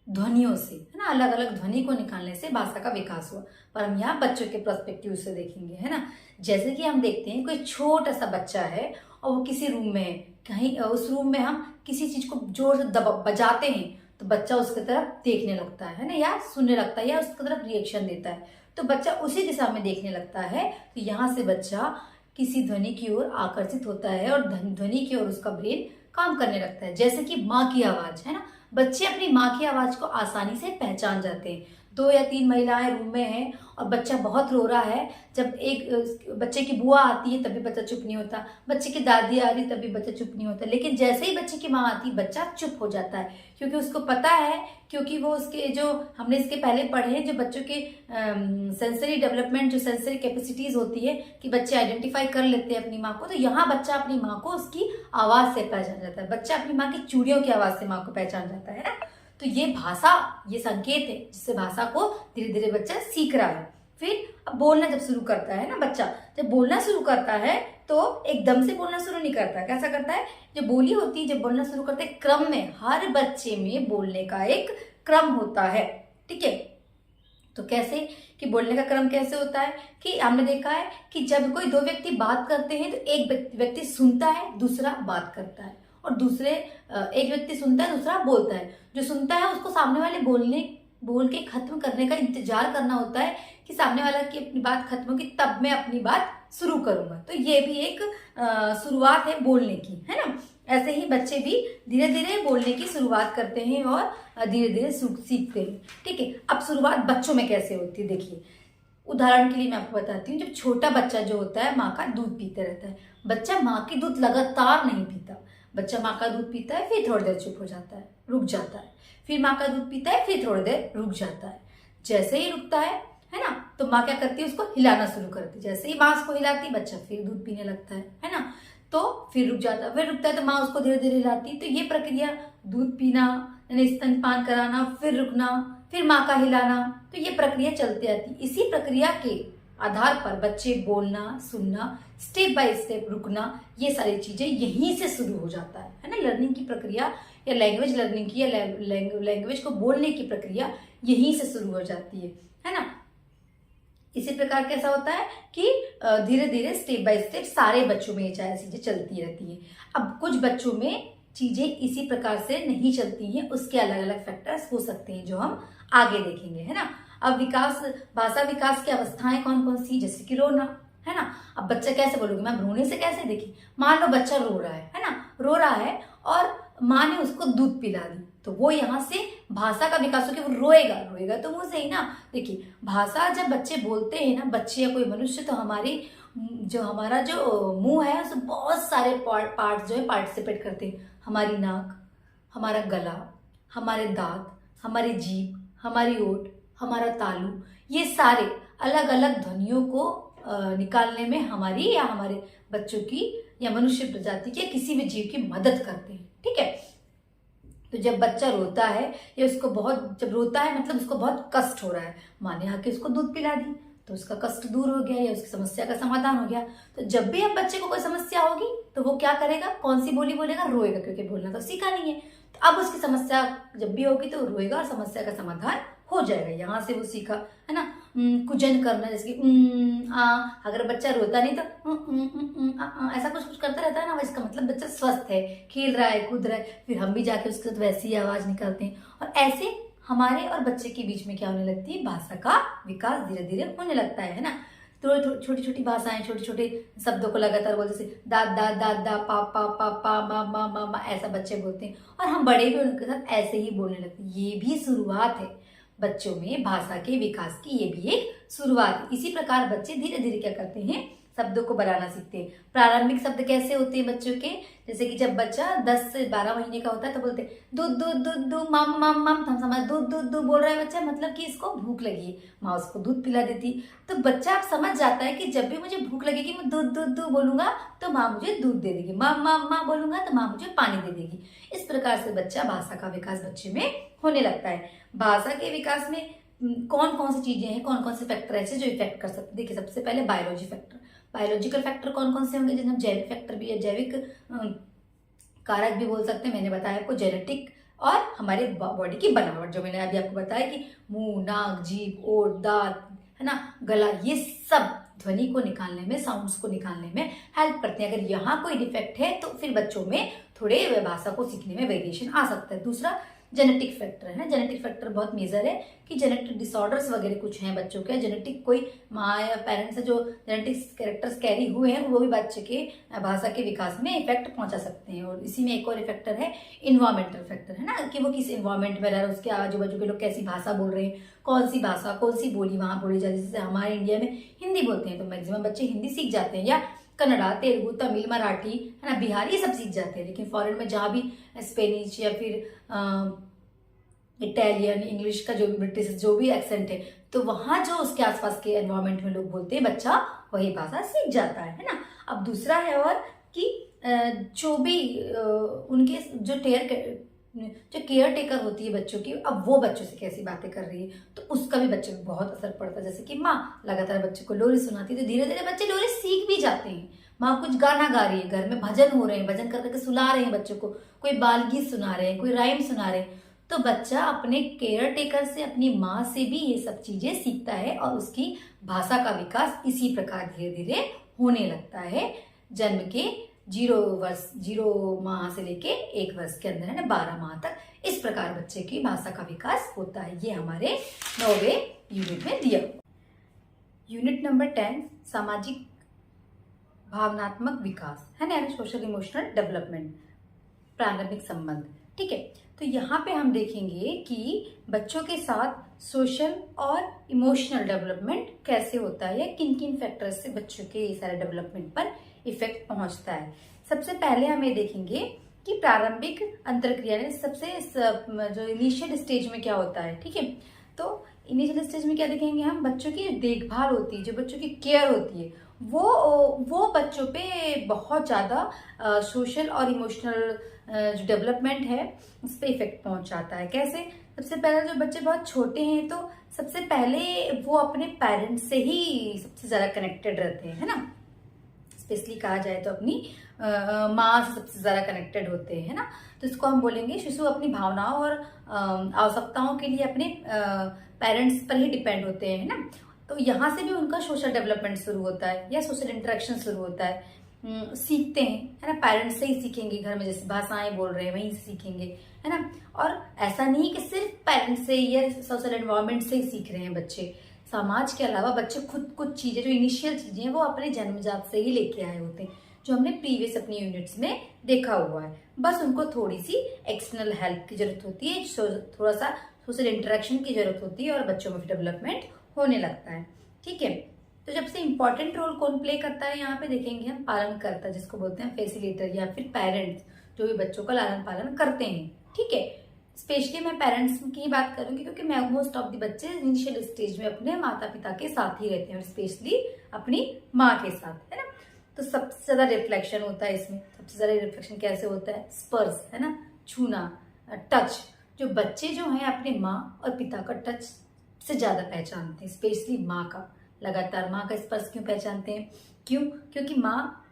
ध्वनियों से, है ना, अलग अलग ध्वनि को निकालने से भाषा का विकास हुआ। पर हम यहाँ बच्चों के पर्सपेक्टिव से देखेंगे, है ना। जैसे कि हम देखते हैं कोई छोटा सा बच्चा है और वो किसी रूम में है, कहीं उस रूम में हम किसी चीज को जोर से बजाते हैं तो बच्चा उसकी तरफ देखने लगता है ना, या सुनने लगता है या उसकी तरफ रिएक्शन देता है। तो बच्चा उसी दिशा में देखने लगता है। तो यहाँ से बच्चा किसी ध्वनि की ओर आकर्षित होता है और ध्वनि की ओर उसका ब्रेन काम करने लगता है। जैसे कि माँ की आवाज, है ना, बच्चे अपनी माँ की आवाज को आसानी से पहचान जाते हैं। 2 या 3 महिलाएं रूम में हैं और बच्चा बहुत रो रहा है, जब एक बच्चे की बुआ आती है तभी बच्चा चुप नहीं होता, बच्चे की दादी आ रही तभी बच्चा चुप नहीं होता। लेकिन जैसे ही बच्चे की माँ आती बच्चा चुप हो जाता है, क्योंकि उसको पता है, क्योंकि वो उसके जो हमने इसके पहले पढ़े हैं, जो बच्चों के सेंसरी डेवलपमेंट, जो सेंसरी कैपेसिटीज होती है कि बच्चे आइडेंटिफाई कर लेते हैं अपनी माँ को। तो यहाँ बच्चा अपनी माँ को उसकी आवाज से पहचान जाता है, बच्चा अपनी माँ की चूड़ियों की आवाज से माँ को पहचान जाता है ना। तो ये भाषा, ये संकेत है जिससे भाषा को धीरे धीरे बच्चा सीख रहा है। फिर अब बोलना जब शुरू करता है ना, बच्चा जब बोलना शुरू करता है तो एकदम से बोलना शुरू नहीं करता है। कैसा करता है, जो बोली होती है, जब बोलना शुरू करता है क्रम में, हर बच्चे में बोलने का एक क्रम होता है। ठीक है, तो कैसे कि बोलने का क्रम कैसे होता है कि हमने देखा है कि जब कोई 2 व्यक्ति बात करते हैं तो एक व्यक्ति सुनता है, दूसरा बात करता है, और एक व्यक्ति सुनता है, दूसरा बोलता है। जो सुनता है उसको सामने वाले बोल के खत्म करने का इंतजार करना होता है कि सामने वाला की अपनी बात खत्म होगी तब मैं अपनी बात शुरू करूंगा। तो ये भी एक शुरुआत है बोलने की, है ना। ऐसे ही बच्चे भी धीरे धीरे बोलने की शुरुआत करते हैं और धीरे धीरे सीखते हैं। ठीक है, अब शुरुआत बच्चों में कैसे होती है देखिए। उदाहरण के लिए मैं आपको बताती हूँ, जब छोटा बच्चा जो होता है माँ का दूध पीते रहता है, बच्चा माँ की दूध लगातार नहीं पीता। बच्चा माँ का दूध पीता है, फिर थोड़ी देर चुप हो जाता है, रुक जाता है, फिर माँ का दूध पीता है, फिर थोड़ी देर रुक जाता है। जैसे ही रुकता है ना, तो माँ क्या करती है, उसको हिलाना शुरू करती है। जैसे ही माँ उसको हिलाती, बच्चा फिर दूध पीने लगता है ना। तो फिर रुक जाता है, फिर रुकता है तो माँ उसको धीरे धीरे हिलाती। तो ये प्रक्रिया, दूध पीना यानी स्तनपान कराना, फिर रुकना, फिर माँ का हिलाना, तो ये प्रक्रिया चलती आती। इसी प्रक्रिया के आधार पर बच्चे बोलना, सुनना, स्टेप बाय स्टेप रुकना, ये सारी चीजें यहीं से शुरू हो जाता है ना। लर्निंग की प्रक्रिया या लैंग्वेज लर्निंग की या लैंग्वेज को बोलने की प्रक्रिया यहीं से शुरू हो जाती है ना। इसी प्रकार कैसा होता है कि धीरे धीरे स्टेप बाय स्टेप सारे बच्चों में ये सारी चीजें चलती रहती है। अब कुछ बच्चों में चीजें इसी प्रकार से नहीं चलती हैं, उसके अलग अलग फैक्टर्स हो सकते हैं जो हम आगे देखेंगे, है ना। अब भाषा विकास की अवस्थाएं कौन कौन सी, जैसे कि रोना, है ना। अब बच्चा कैसे बोलोगे, मैं रोने से कैसे देखी। मान लो बच्चा रो रहा है ना, रो रहा है और माँ ने उसको दूध पिला दी, तो वो यहाँ से भाषा का विकास हो कि वो रोएगा तो मुंह से ही ना। देखिए, भाषा जब बच्चे बोलते हैं ना, बच्चे या कोई मनुष्य, तो हमारा जो मुंह है उसमें बहुत सारे पार्ट जो है पार्टिसिपेट करते हैं। हमारी नाक, हमारा गला, हमारे दांत, हमारी जीभ, हमारी ओठ, हमारा तालू, ये सारे अलग अलग ध्वनियों को निकालने में हमारी या हमारे बच्चों की या मनुष्य प्रजाति के किसी भी जीव की मदद करते हैं। ठीक है, तो जब बच्चा रोता है या जब रोता है मतलब उसको बहुत कष्ट हो रहा है, माँ ने आके उसको दूध पिला दी तो उसका कष्ट दूर हो गया या उसकी समस्या का समाधान हो गया। तो जब भी अब बच्चे को कोई समस्या होगी तो वो क्या करेगा, कौन सी बोली बोलेगा, रोएगा, क्योंकि बोलना तो सीखा नहीं है। तो अब उसकी समस्या जब भी होगी तो रोएगा और समस्या का समाधान हो जाएगा। यहाँ से वो सीखा, है ना। कुजन करना, जैसे कि अगर बच्चा रोता नहीं तो ऐसा कुछ करता रहता है ना, इसका मतलब बच्चा स्वस्थ है, खेल रहा है, कूद रहा है। फिर हम भी जाके उसके साथ वैसी ही आवाज निकालते हैं और ऐसे हमारे और बच्चे के बीच में क्या होने लगती है, भाषा का विकास धीरे धीरे होने लगता है ना। तो छोटी छोटी भाषाएं, छोटे छोटे शब्दों को लगातार बोलते, जैसे दाद दाद दाद दा पा पा पा पा मा मा मा मा, ऐसा बच्चे बोलते हैं और हम बड़े भी उनके साथ ऐसे ही बोलने लगते हैं। ये भी शुरुआत है बच्चों में भाषा के विकास की, ये भी एक शुरुआत है। इसी प्रकार बच्चे धीरे धीरे क्या करते हैं, शब्दों को बनाना सीखते हैं। प्रारंभिक शब्द कैसे होते हैं बच्चों के, जैसे कि जब बच्चा 10 से 12 महीने का होता है तो बोलते हैं दूध दूध दूध दूध मम मम मम, हम समझ दूध दूध दूध बोल रहा है बच्चा, मतलब कि इसको भूख लगी है, माँ उसको दूध पिला देती। तो बच्चा अब समझ जाता है कि जब भी मुझे भूख लगेगी मैं दूध दूध दूध बोलूंगा तो माँ मुझे दूध दे देगी, माँ माँ माँ बोलूंगा तो माँ मुझे पानी दे देगी। इस प्रकार से बच्चा भाषा का विकास बच्चे में होने लगता है। भाषा के विकास में कौन कौन सी चीजें हैं, कौन कौन से फैक्टर ऐसे जो इफेक्ट कर सकते हैं। देखिए सबसे पहले बायोलॉजी फैक्टर, बायोलॉजिकल फैक्टर कौन कौन से होंगे, जिन्हें हम जैविक फैक्टर भी है, जैविक कारक भी बोल सकते हैं। मैंने बताया आपको जेनेटिक और हमारे बॉडी की बनावट, जो मैंने अभी आपको बताया कि मुंह, नाक, जीभ, ओठ, दांत, है ना, गला, ये सब ध्वनि को निकालने में, साउंड्स को निकालने में हेल्प करते हैं। अगर यहाँ कोई डिफेक्ट है तो फिर बच्चों में थोड़े भाषा को सीखने में वेरिएशन आ सकता है। दूसरा जेनेटिक फैक्टर है ना, जेनेटिक फैक्टर बहुत मेजर है कि जेनेटिक डिसऑर्डर्स वगैरह कुछ हैं बच्चों के, जेनेटिक कोई माँ या पेरेंट्स से जो जेनेटिक कैरेक्टर्स कैरी हुए हैं वो भी बच्चे के भाषा के विकास में इफेक्ट पहुंचा सकते हैं। और इसी में एक और फैक्टर है इन्वायरमेंटल फैक्टर, है ना, कि वो किस इन्वायरमेंट में रह रहा है, उसके आजू बाजू के लोग कैसी भाषा बोल रहे हैं, कौन सी भाषा, कौन सी बोली वहां बोली जाती है। जैसे हमारे इंडिया में हिंदी बोलते हैं तो मैक्सिमम बच्चे हिंदी सीख जाते हैं, या कन्नड़ा, तेलुगु, तमिल, मराठी, है ना, बिहारी, ये सब सीख जाते हैं। लेकिन फॉरेन में जहाँ भी स्पेनिश या फिर इटालियन, इंग्लिश का जो भी ब्रिटिश जो भी एक्सेंट है, तो वहां जो उसके आसपास के एनवायरमेंट में लोग बोलते हैं बच्चा वही भाषा सीख जाता है ना। अब दूसरा है और कि जो भी उनके जो केयर टेकर होती है बच्चों की, अब वो बच्चों से कैसी बातें कर रही है तो उसका भी बच्चे को बहुत असर पड़ता है। जैसे कि माँ लगातार बच्चे को लोरी सुनाती है तो धीरे धीरे बच्चे लोरी सीख भी जाते हैं। माँ कुछ गाना गा रही है, घर में भजन हो रहे हैं, भजन कर करके सुना रहे हैं बच्चों को, कोई बाल गीत सुना रहे हैं, कोई राइम सुना रहे हैं, तो बच्चा अपने केयर टेकर से, अपनी माँ से भी ये सब चीजें सीखता है और उसकी भाषा का विकास इसी प्रकार धीरे धीरे होने लगता है। जन्म के 0 माह से लेके 1 वर्ष के अंदर, है ना, 12 माह तक इस प्रकार बच्चे की भाषा का विकास होता है। ये हमारे 9वें यूनिट में दिया। यूनिट नंबर 10 सामाजिक भावनात्मक विकास, है ना, सोशल इमोशनल डेवलपमेंट, प्रारंभिक संबंध। ठीक है, तो यहाँ पे हम देखेंगे कि बच्चों के साथ सोशल और इमोशनल डेवलपमेंट कैसे होता है, या किन किन फैक्टर्स से बच्चों के ये सारे डेवलपमेंट पर इफेक्ट पहुंचता है। सबसे पहले हम ये देखेंगे कि प्रारंभिक अंतरक्रिया ने सबसे जो इनिशियल स्टेज में क्या होता है। ठीक है, तो इनिशियल स्टेज में क्या देखेंगे हम, बच्चों की देखभाल होती है, जो बच्चों की केयर होती है, वो बच्चों पे बहुत ज्यादा सोशल और इमोशनल जो डेवलपमेंट है उस पर इफेक्ट पहुंचाता है। कैसे, सबसे पहले जो बच्चे बहुत छोटे हैं तो सबसे पहले वो अपने पेरेंट्स से ही सबसे ज्यादा कनेक्टेड रहते हैं, है ना, स्पेशली कहा जाए तो अपनी माँ से सबसे ज्यादा कनेक्टेड होते हैं, है ना। तो इसको हम बोलेंगे शिशु अपनी भावनाओं और आवश्यकताओं के लिए अपने पेरेंट्स पर ही डिपेंड होते हैं, है ना। तो यहाँ से भी उनका सोशल डेवलपमेंट शुरू होता है या सोशल इंटरेक्शन शुरू होता है। सीखते हैं, है ना, पेरेंट्स से ही सीखेंगे, घर में जैसे भाषाएं बोल रहे हैं वहीं से सीखेंगे, है ना। और ऐसा नहीं कि सिर्फ पेरेंट्स से या सोशल एनवायरनमेंट से ही सीख रहे हैं बच्चे, समाज के अलावा बच्चे खुद कुछ चीजें, जो इनिशियल चीजें हैं वो अपने जन्मजात से ही लेके आए होते हैं, जो हमने प्रीवियस अपनी यूनिट्स में देखा हुआ है। बस उनको थोड़ी सी एक्सटर्नल हेल्प की जरूरत होती है, थोड़ा सा सोशल इंटरेक्शन की जरूरत होती है और बच्चों में डेवलपमेंट होने लगता है। ठीक है, तो जब से इंपॉर्टेंट रोल कौन प्ले करता है यहाँ पे देखेंगे हम, पालनकर्ता, जिसको बोलते हैं फैसिलिटेटर या फिर पेरेंट्स, जो भी बच्चों का लालन पालन करते हैं। ठीक है, स्पेशली मैं पेरेंट्स की ही बात करूंगी क्योंकि मोस्ट ऑफ द बच्चे इनिशियल स्टेज में अपने माता पिता के साथ ही रहते हैं, और स्पेशली अपनी माँ के साथ, है ना। तो सबसे ज्यादा रिफ्लेक्शन होता है इसमें। सबसे ज्यादा रिफ्लेक्शन कैसे होता है, स्पर्श, है ना, छूना, टच। जो बच्चे जो हैं अपने माँ और पिता का टच से ज्यादा पहचानते हैं, स्पेशली माँ का, लगातार माँ का स्पर्श क्यों पहचानते हैं, क्यों, क्योंकि माँ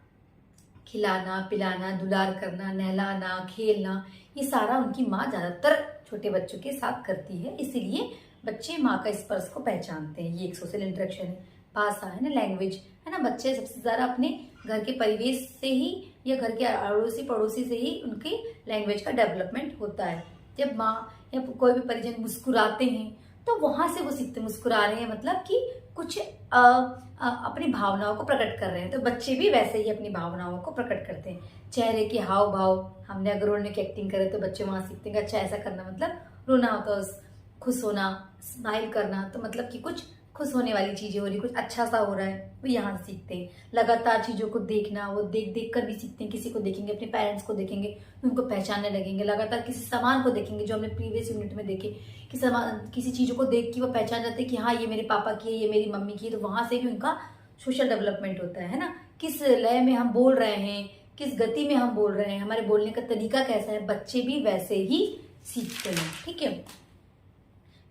खिलाना, पिलाना, दुलार करना, नहलाना, खेलना, ये सारा उनकी माँ ज्यादातर छोटे बच्चों के साथ करती है, इसीलिए बच्चे माँ का स्पर्श को पहचानते हैं। ये एक सोशल इंटरेक्शन है। भाषा, है ना, लैंग्वेज, है ना, बच्चे सबसे ज्यादा अपने घर के परिवेश से ही या घर के अड़ोसी पड़ोसी से ही उनकी लैंग्वेज का डेवलपमेंट होता है। जब माँ या कोई भी परिजन मुस्कुराते हैं तो वहां से वो सीखते, मुस्कुरा रहे हैं मतलब कि कुछ अपनी भावनाओं को प्रकट कर रहे हैं, तो बच्चे भी वैसे ही अपनी भावनाओं को प्रकट करते हैं। चेहरे के हाव भाव, हमने अगर रोने की एक्टिंग करे तो बच्चे वहां सीखते हैं अच्छा ऐसा करना मतलब रोना होता है, खुश होना, स्माइल करना तो मतलब कि कुछ खुश होने वाली चीजें हो रही, कुछ अच्छा सा हो रहा है, वो यहाँ से सीखते हैं। लगातार चीजों को देखना, वो देख देख कर भी सीखते हैं। किसी को देखेंगे, अपने पेरेंट्स को देखेंगे, उनको पहचानने लगेंगे। लगातार किसी सामान को देखेंगे, जो हमने प्रीवियस यूनिट में देखे कि सामान, किसी चीजों को देख के वो पहचान जाते हैं कि हाँ ये मेरे पापा की है, ये मेरी मम्मी की है, तो वहां से भी उनका सोशल डेवलपमेंट होता है ना। किस लय में हम बोल रहे हैं, किस गति में हम बोल रहे हैं, हमारे बोलने का तरीका कैसा है, बच्चे भी वैसे ही सीखते हैं। ठीक है,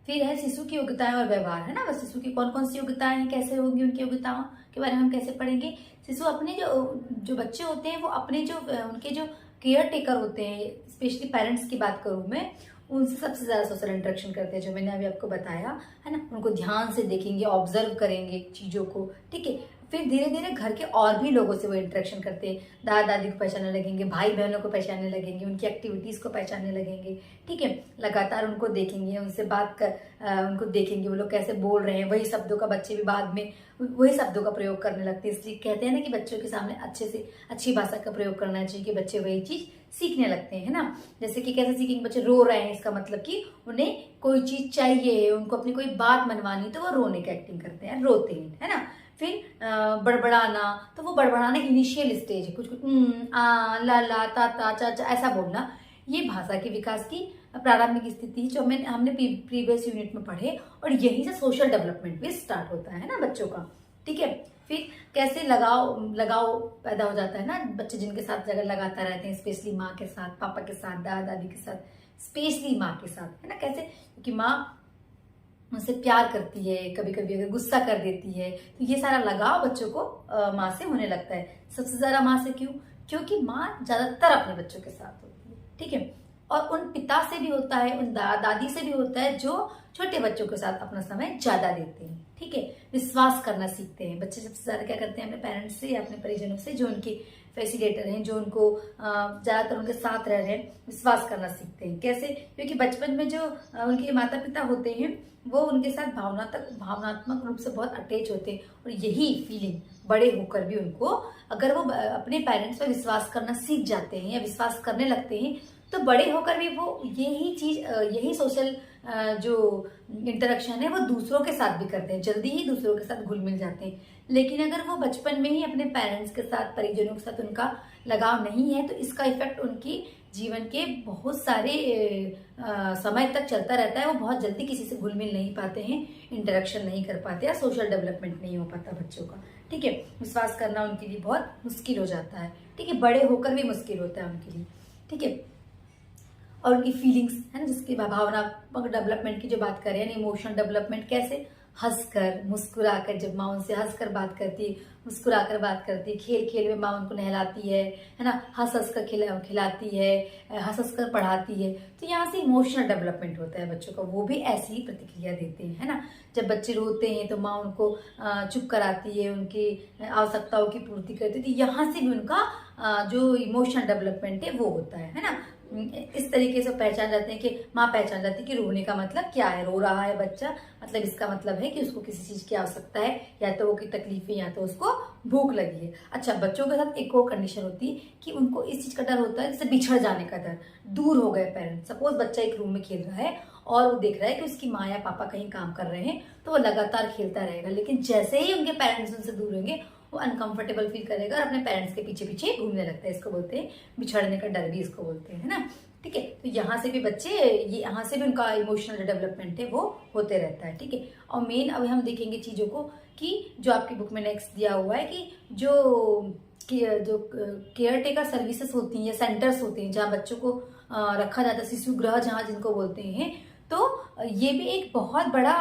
फिर है शिशु की योग्यताएं और व्यवहार, है ना। बस शिशु की कौन कौन सी योग्यताएं हैं, कैसे होंगी, उनकी योग्यताओं के बारे में हम कैसे पढ़ेंगे। शिशु अपने जो बच्चे होते हैं वो अपने जो उनके जो केयर टेकर होते हैं, स्पेशली पेरेंट्स की बात करूं मैं, उनसे सबसे ज्यादा सोशल इंटरेक्शन करते हैं, जो मैंने अभी आपको बताया है ना। उनको ध्यान से देखेंगे, ऑब्जर्व करेंगे चीजों को। ठीक है, फिर धीरे धीरे घर के और भी लोगों से वो इंटरेक्शन करते हैं। दादा दादी को पहचानने लगेंगे, भाई बहनों को पहचानने लगेंगे, उनकी एक्टिविटीज को पहचानने लगेंगे। ठीक है, लगातार उनको देखेंगे, उनसे बात कर उनको देखेंगे वो लोग कैसे बोल रहे हैं, वही शब्दों का बच्चे भी बाद में वही शब्दों का प्रयोग करने लगते हैं। इसलिए कहते हैं ना कि बच्चों के सामने अच्छे से अच्छी भाषा का प्रयोग करना चाहिए कि बच्चे वही चीज सीखने लगते हैं, है ना। जैसे कि कैसे सीखेंगे, बच्चे रो रहे हैं, इसका मतलब कि उन्हें कोई चीज चाहिए, उनको अपनी कोई बात मनवानी, तो वो रोने की एक्टिंग करते हैं, रोते हैं, है ना। फिर बड़बड़ाना, तो वो बड़बड़ाना इनिशियल स्टेज है, कुछ कुछ आ ला ला ता ता चा चा ऐसा बोलना, ये भाषा के विकास की प्रारंभिक स्थिति जो हमने प्रीवियस यूनिट में पढ़े, और यहीं से सोशल डेवलपमेंट भी स्टार्ट होता है ना बच्चों का। ठीक है, फिर कैसे लगाव पैदा हो जाता है ना, बच्चे जिनके साथ जगह लगातार रहते हैं, स्पेशली माँ के साथ, पापा के साथ, दादा दादी के साथ, स्पेशली माँ के साथ, है ना। कैसे, क्योंकि माँ उनसे प्यार करती है, कभी कभी अगर गुस्सा कर देती है, तो ये सारा लगाव बच्चों को माँ से होने लगता है। सबसे ज्यादा माँ से क्यों? क्योंकि माँ ज्यादातर अपने बच्चों के साथ होती है। ठीक है, और उन पिता से भी होता है, उन दादी से भी होता है, जो छोटे बच्चों के साथ अपना समय ज्यादा देते हैं। ठीक है, विश्वास करना सीखते हैं बच्चे। सबसे ज्यादा क्या करते हैं, अपने पेरेंट्स से या अपने परिजनों से, जो उनके फैसिलिटेटर हैं, जो उनको ज्यादातर उनके साथ रह रहे हैं, विश्वास करना सीखते हैं। कैसे? क्योंकि बचपन में जो उनके माता पिता होते हैं वो उनके साथ भावनात्मक रूप से बहुत अटैच होते हैं, और यही फीलिंग बड़े होकर भी उनको, अगर वो अपने पेरेंट्स पर विश्वास करना सीख जाते हैं या विश्वास करने लगते हैं, तो बड़े होकर भी वो यही सोशल जो इंटरेक्शन है वो दूसरों के साथ भी करते हैं, जल्दी ही दूसरों के साथ घुल मिल जाते हैं। लेकिन अगर वो बचपन में ही अपने पेरेंट्स के साथ, परिजनों के साथ उनका लगाव नहीं है, तो इसका इफेक्ट उनकी जीवन के बहुत सारे समय तक चलता रहता है। वो बहुत जल्दी किसी से घुल मिल नहीं पाते हैं, इंटरेक्शन नहीं कर पाते, या सोशल डेवलपमेंट नहीं हो पाता बच्चों का। ठीक है, विश्वास करना उनके लिए बहुत मुश्किल हो जाता है। ठीक है, बड़े होकर भी मुश्किल होता है उनके लिए। ठीक है, और उनकी फीलिंग्स है ना, जिसकी भावनात्मक डेवलपमेंट की जो बात करें, यानी इमोशनल डेवलपमेंट, कैसे? हंसकर, मुस्कुराकर, जब माँ उनसे हंसकर बात करती है, मुस्कुराकर बात करती है, खेल खेल में माँ उनको नहलाती है ना, हंस हंस कर खिलाती है, हंस हंस कर पढ़ाती है, तो यहाँ से इमोशनल डेवलपमेंट होता है बच्चों का। वो भी ऐसी ही प्रतिक्रिया देते हैं, है ना। जब बच्चे रोते हैं तो माँ उनको चुप कराती है, उनकी आवश्यकताओं की पूर्ति करती है, तो यहाँ से भी उनका जो इमोशनल डेवलपमेंट है वो होता है ना। इस तरीके से पहचान जाते हैं कि माँ पहचान जाती है कि रोने का मतलब क्या है, रो रहा है बच्चा, मतलब इसका मतलब है कि उसको किसी चीज की आवश्यकता है, या तो वो की तकलीफ है, या तो उसको भूख लगी है। अच्छा, बच्चों के साथ एक और कंडीशन होती है कि उनको इस चीज का डर होता है, जैसे बिछड़ जाने का डर, दूर हो गए पेरेंट्स। सपोज बच्चा एक रूम में खेल रहा है और वो देख रहा है कि उसकी माँ या पापा कहीं काम कर रहे हैं, तो वो लगातार खेलता रहेगा, लेकिन जैसे ही उनके पेरेंट्स उनसे दूर होंगे वो अनकंफर्टेबल फील करेगा और अपने पेरेंट्स के पीछे पीछे घूमने लगता है। इसको बोलते हैं बिछड़ने का डर, भी इसको बोलते हैं, है ना। ठीक है, तो यहाँ से भी बच्चे, ये यहाँ से भी उनका इमोशनल डेवलपमेंट है वो होते रहता है। ठीक है, और मेन अभी हम देखेंगे चीजों को कि जो आपकी बुक में नेक्स्ट दिया हुआ है कि जो केयर टेकर सर्विसेज होती हैं या सेंटर्स होते हैं जहाँ बच्चों को रखा जाता है, शिशु गृह जहाँ जिनको बोलते हैं, तो ये भी एक बहुत बड़ा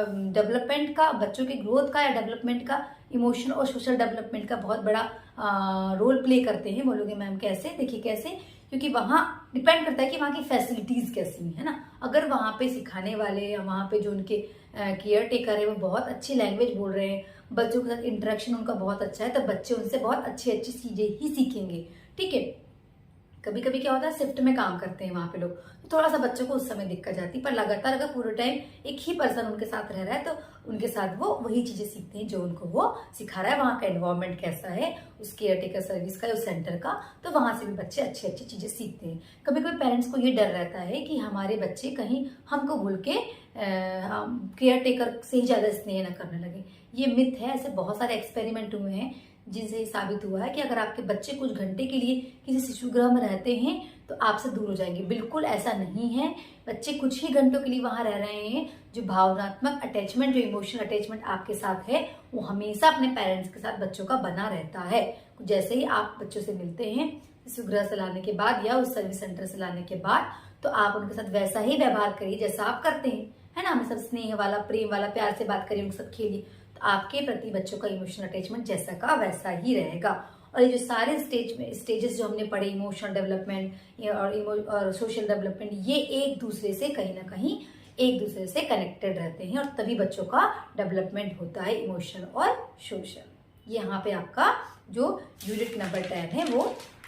डेवलपमेंट का, बच्चों के ग्रोथ का या डेवलपमेंट का, इमोशनल और सोशल डेवलपमेंट का बहुत बड़ा रोल प्ले करते हैं। बोलोगे मैम कैसे? देखिए कैसे, क्योंकि वहाँ डिपेंड करता है कि वहाँ की फैसिलिटीज कैसी है ना। अगर वहाँ पे सिखाने वाले या वहाँ पे जो उनके केयर टेकर है वो बहुत अच्छी लैंग्वेज बोल रहे हैं, बच्चों के साथ इंटरेक्शन उनका बहुत अच्छा है, तो बच्चे उनसे बहुत अच्छी अच्छी चीजें ही सीखेंगे। ठीक है, कभी कभी क्या होता है शिफ्ट में काम करते हैं वहां पे लोग, तो थोड़ा सा बच्चों को उस समय दिक्कत जाती है, पर लगातार अगर पूरे टाइम एक ही पर्सन उनके साथ रह रहा है तो उनके साथ वो वही चीजें सीखते हैं जो उनको वो सिखा रहा है। वहाँ का एनवायरमेंट कैसा है उस केयर टेकर सर्विस का, उस सेंटर का, तो वहां से भी बच्चे अच्छी अच्छी चीजें सीखते हैं। कभी कभी पेरेंट्स को ये डर रहता है कि हमारे बच्चे कहीं हमको भूल के केयर टेकर से ही ज्यादा स्नेह न करने लगे। ये मिथ है। ऐसे बहुत सारे एक्सपेरिमेंट हुए हैं जिनसे ये साबित हुआ है कि अगर आपके बच्चे कुछ घंटे के लिए किसी शिशु गृह में रहते हैं तो आपसे दूर हो जाएंगे। बिल्कुल ऐसा नहीं है। बच्चे कुछ ही घंटों के लिए वहां रह रहे हैं। जो भावनात्मक अटैचमेंट, जो इमोशनल अटैचमेंट आपके साथ है, वो हमेशा अपने पेरेंट्स के साथ बच्चों का बना रहता है। जैसे ही आप बच्चों से मिलते हैं शिशु गृह से लाने के बाद या उस सर्विस सेंटर से लाने के बाद, तो आप उनके साथ वैसा ही व्यवहार करिए जैसा आप करते हैं, है ना। हमें सब स्नेह वाला, प्रेम वाला, प्यार से बात करिए, उनके साथ खेलिए, तो आपके प्रति बच्चों का इमोशनल अटैचमेंट जैसा का वैसा ही रहेगा। और ये जो सारे स्टेजेस जो हमने पढ़े, इमोशनल डेवलपमेंट और सोशल डेवलपमेंट, ये एक दूसरे से कहीं ना कहीं एक दूसरे से कनेक्टेड रहते हैं, और तभी बच्चों का डेवलपमेंट होता है, इमोशनल और सोशल। यहाँ पे आपका जो यूनिट नंबर 10 है वो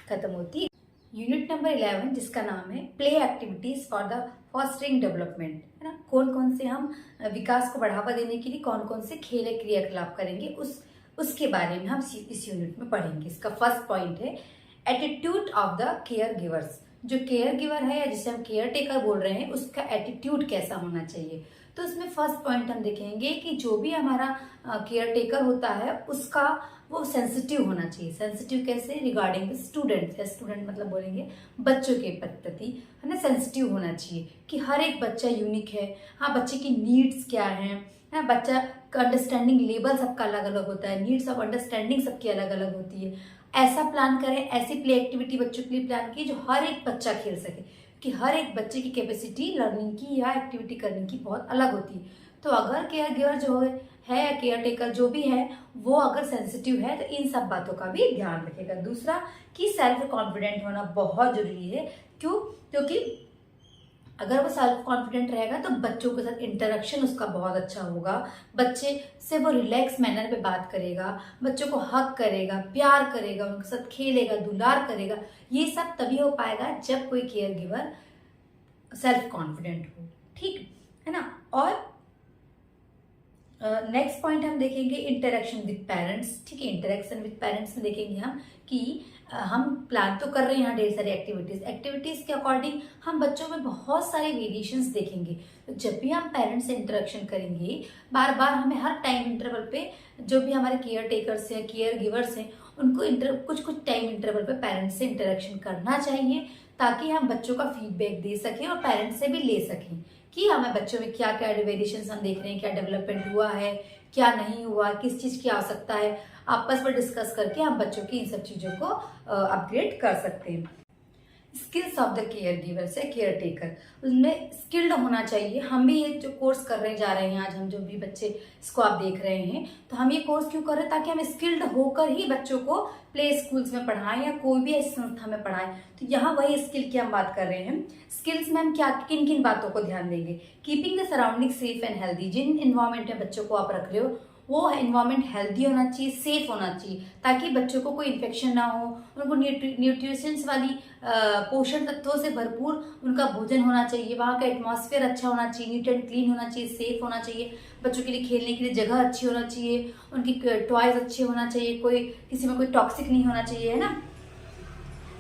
खत्म होती है। यूनिट नंबर 11 जिसका नाम है play activities for the fostering development, है ना। कौन कौन से हम विकास को बढ़ावा देने के लिए कौन कौन से खेल क्रियाकलाप करेंगे, उसके बारे में हम इस यूनिट में पढ़ेंगे। इसका फर्स्ट पॉइंट है attitude of the care givers. जो केयर गिवर है या जिसे हम केयर टेकर बोल रहे हैं, उसका एटीट्यूड कैसा होना चाहिए। तो इसमें फर्स्ट पॉइंट हम देखेंगे कि जो भी हमारा केयर टेकर होता है उसका वो सेंसिटिव होना चाहिए। सेंसिटिव कैसे? रिगार्डिंग द स्टूडेंट, या स्टूडेंट मतलब बोलेंगे बच्चों के प्रति, है ना। सेंसिटिव होना चाहिए कि हर एक बच्चा यूनिक है। हाँ, बच्चे की नीड्स क्या है, बच्चा का अंडरस्टैंडिंग लेवल सबका अलग अलग होता है, नीड्स ऑफ अंडरस्टैंडिंग सबकी अलग अलग होती है। ऐसा प्लान करें, ऐसी प्ले एक्टिविटी बच्चों के लिए प्लान की जो हर एक बच्चा खेल सके, कि हर एक बच्चे की कैपेसिटी लर्निंग की या एक्टिविटी करने की बहुत अलग होती है। तो अगर केयर गिवर जो है, केयर टेकर जो भी है, वो अगर सेंसिटिव है तो इन सब बातों का भी ध्यान रखेगा। दूसरा कि सेल्फ कॉन्फिडेंट होना बहुत जरूरी है। क्यों? क्योंकि अगर वो सेल्फ कॉन्फिडेंट रहेगा तो बच्चों के साथ इंटरेक्शन उसका बहुत अच्छा होगा, बच्चे से वो रिलैक्स मैनर पे बात करेगा, बच्चों को हक करेगा, प्यार करेगा, उनके साथ खेलेगा, दुलार करेगा। ये सब तभी हो पाएगा जब कोई केयर गिवर सेल्फ कॉन्फिडेंट हो, ठीक है ना। और नेक्स्ट पॉइंट हम देखेंगे इंटरेक्शन विद पेरेंट्स, ठीक है। इंटरेक्शन विद पेरेंट्स में देखेंगे हम कि हम प्लान तो कर रहे हैं यहाँ ढेर सारी एक्टिविटीज के अकॉर्डिंग हम बच्चों में बहुत सारे वेरिएशंस देखेंगे। तो जब भी हम पेरेंट्स से इंटरेक्शन करेंगे, बार बार हमें हर टाइम इंटरवल पे जो भी हमारे केयर टेकर्स हैं, केयर गिवर्स हैं, उनको कुछ टाइम इंटरवल पे पेरेंट्स से इंटरेक्शन करना चाहिए, ताकि हम बच्चों का फीडबैक दे सकें और पेरेंट्स से भी ले सकें कि हमें बच्चों में क्या क्या वेरिएशंस हम देख रहे हैं, क्या डेवलपमेंट हुआ है, क्या नहीं हुआ, किस चीज की आवश्यकता है। आपस में डिस्कस करके हम बच्चों की इन सब चीजों को अपग्रेड कर सकते हैं। Skills of the care giver से केयर टेकर, उसमें स्किल्ड होना चाहिए। हम भी ये जो कोर्स करने जा रहे हैं आज, हम जो भी बच्चे इसको आप देख रहे हैं, तो हम ये कोर्स क्यों कर रहे हैं? ताकि हम स्किल्ड होकर ही बच्चों को प्ले स्कूल्स में पढ़ाएं या कोई भी ऐसी संस्था में पढ़ाएं। तो यहाँ वही स्किल की हम बात कर रहे हैं। स्किल्स में हम क्या किन किन बातों को ध्यान देंगे? Keeping the surrounding safe and healthy. जिन इन्वायरमेंट में बच्चों को आप रख रहे हो वो एनवायरनमेंट हेल्दी होना चाहिए, सेफ होना चाहिए, ताकि बच्चों को कोई इन्फेक्शन ना हो, उनको न्यूट्रिशंस वाली पोषण तत्वों से भरपूर उनका भोजन होना चाहिए, वहाँ का एटमॉस्फेयर अच्छा होना चाहिए, नीट एंड क्लीन होना चाहिए, सेफ होना चाहिए, बच्चों के लिए खेलने के लिए जगह अच्छी होना चाहिए, उनकी टॉयज अच्छे होना चाहिए, कोई किसी में कोई टॉक्सिक नहीं होना चाहिए, है ना।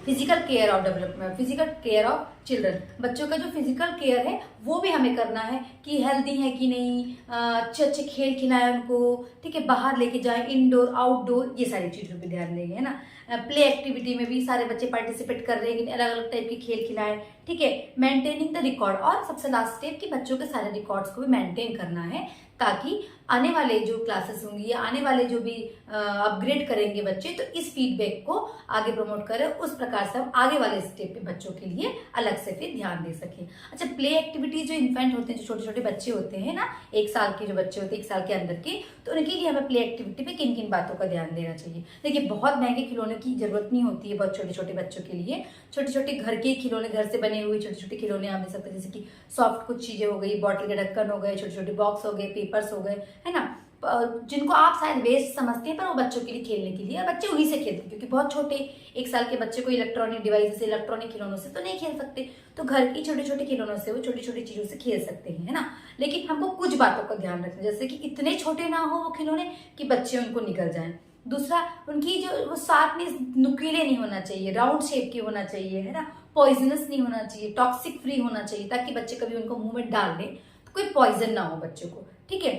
Physical care of development, physical care of children, बच्चों का जो फिजिकल केयर है वो भी हमें करना है कि हेल्दी है कि नहीं, अच्छे अच्छे खेल खिलाएं उनको, ठीक है, बाहर लेके जाएं, इंडोर आउटडोर, ये सारी चीजों पे ध्यान देंगे, है ना। प्ले एक्टिविटी में भी सारे बच्चे पार्टिसिपेट कर रहे हैं कि अलग अलग टाइप के खेल खिलाएं, ठीक है। मेंटेनिंग द रिकॉर्ड, और सबसे लास्ट स्टेप कि बच्चों के सारे रिकॉर्ड्स को भी मेंटेन करना है, ताकि आने वाले जो क्लासेस होंगी या आने वाले जो भी अपग्रेड करेंगे बच्चे, तो इस फीडबैक को आगे प्रमोट करें, उस प्रकार से हम आगे वाले स्टेप पे बच्चों के लिए अलग से फिर ध्यान दे सकें। अच्छा, प्ले एक्टिविटीज जो इन्फेंट होते हैं, जो छोटे छोटे बच्चे होते हैं ना, 1 साल के जो बच्चे होते हैं, 1 साल के अंदर के, तो उनके लिए हमें प्ले एक्टिविटी पे किन किन बातों का ध्यान देना चाहिए। देखिए, बहुत महंगे खिलौने की जरूरत नहीं होती है बहुत छोटे छोटे बच्चों के लिए। छोटे छोटे घर के खिलौने, घर से बने हुए छोटे छोटे खिलौने आप दे सकते हैं, जैसे कि सॉफ्ट कुछ चीजें हो गई, बॉटल के ढक्कन हो गए, छोटे छोटे बॉक्स हो गए, पेपर्स हो गए, है ना। जिनको आप शायद वेस्ट समझते हैं, पर वो बच्चों के लिए खेलने के लिए, बच्चे उन्हीं से खेलते हैं, क्योंकि बहुत छोटे 1 साल के बच्चे को इलेक्ट्रॉनिक डिवाइस से, इलेक्ट्रॉनिक खिलौनों से तो नहीं खेल सकते, तो घर की छोटे छोटे खिलौनों से वो छोटी छोटी चीजों से खेल सकते हैं, है ना। लेकिन हमको कुछ बातों का ध्यान रखना, जैसे कि इतने छोटे ना हो वो खिलौने कि बच्चे उनको निकल जाएं। दूसरा, उनकी जो वो शार्पनेस नुकीले नहीं होना चाहिए, राउंड शेप के होना चाहिए, है ना। पॉइजनस नहीं होना चाहिए, टॉक्सिक फ्री होना चाहिए, ताकि बच्चे कभी उनको मुंह में डाल दें तो कोई पॉइजन ना हो बच्चों को, ठीक है।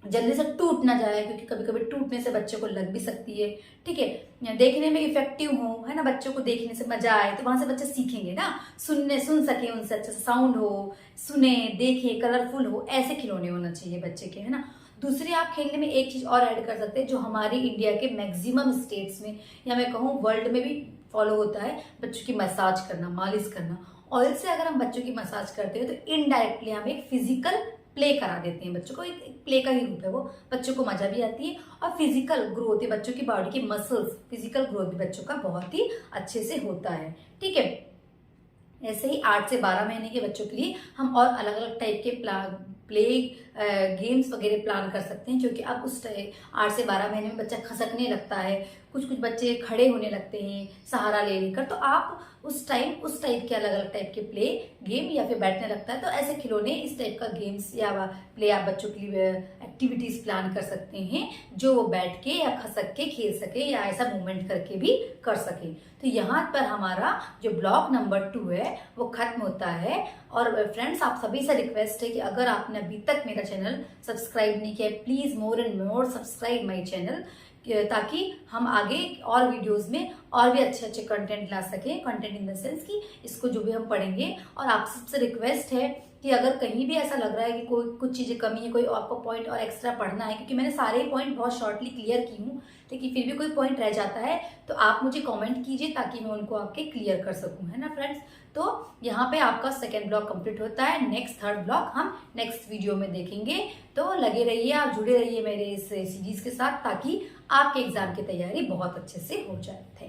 जल्दी से टूट ना जाए, क्योंकि कभी कभी टूटने से बच्चे को लग भी सकती है, ठीक है। देखने में इफेक्टिव हो, है ना, बच्चों को देखने से मजा आए, तो वहां से बच्चे सीखेंगे ना, सुन सके, उनसे अच्छा सा साउंड हो, सुने देखे, कलरफुल हो, ऐसे खिलौने होना चाहिए बच्चे के, है ना। दूसरी, आप खेलने में एक चीज और ऐड कर सकते हैं, जो हमारे इंडिया के मैक्सिमम स्टेट्स में, या मैं कहूँ वर्ल्ड में भी फॉलो होता है, बच्चों की मसाज करना, मालिश करना। ऑयल से अगर हम बच्चों की मसाज करते हैं तो इनडायरेक्टली हम एक फिजिकल प्ले करा देते हैं बच्चों को, एक प्ले का ही रूप है वो, बच्चों को मजा भी आती है और फिजिकल ग्रोथ है, बच्चों की बॉडी की मसल्स, फिजिकल ग्रोथ भी बच्चों का बहुत ही अच्छे से होता है, ठीक है। ऐसे ही 8 से 12 महीने के बच्चों के लिए हम और अलग अलग टाइप के प्ले गेम्स वगैरह प्लान कर सकते हैं, क्योंकि अब उस 8 से 12 महीने में बच्चा खसकने लगता है, कुछ बच्चे खड़े होने लगते हैं सहारा ले लेकर, तो आप उस टाइप के अलग अलग टाइप के प्ले गेम, या फिर बैठने लगता है तो ऐसे खिलौने, इस टाइप का गेम्स या प्ले आप बच्चों के लिए एक्टिविटीज प्लान कर सकते हैं, जो वो बैठ के या खसक के खेल सके, या ऐसा मूवमेंट करके भी कर सके। तो यहाँ पर हमारा जो ब्लॉक नंबर 2 है वो खत्म होता है। और फ्रेंड्स, आप सभी से रिक्वेस्ट है कि अगर आपने अभी तक मेरा चैनल सब्सक्राइब नहीं किया, please more and more subscribe my channel, ताकि हम आगे और वीडियोस में और भी अच्छे अच्छे कंटेंट ला सकें, कंटेंट इन द सेंस कि इसको जो भी हम पढ़ेंगे। और आप सबसे रिक्वेस्ट है कि अगर कहीं भी ऐसा लग रहा है कि कोई कुछ चीजें कमी है, कोई आपको पॉइंट और एक्स्ट्रा पढ़ना है, क्योंकि मैंने सारे पॉइंट बहुत शॉर्टली क्लियर की हूँ, लेकिन फिर भी कोई पॉइंट रह जाता है तो आप मुझे कमेंट कीजिए, ताकि मैं उनको आपके क्लियर कर सकूं, है ना फ्रेंड्स। तो यहाँ पे आपका सेकेंड ब्लॉक कंप्लीट होता है। नेक्स्ट थर्ड ब्लॉक हम नेक्स्ट वीडियो में देखेंगे, तो लगे रहिए, आप जुड़े रहिए मेरे इस सीरीज के साथ, ताकि आपके एग्जाम की तैयारी बहुत अच्छे से हो जाए। Thank you.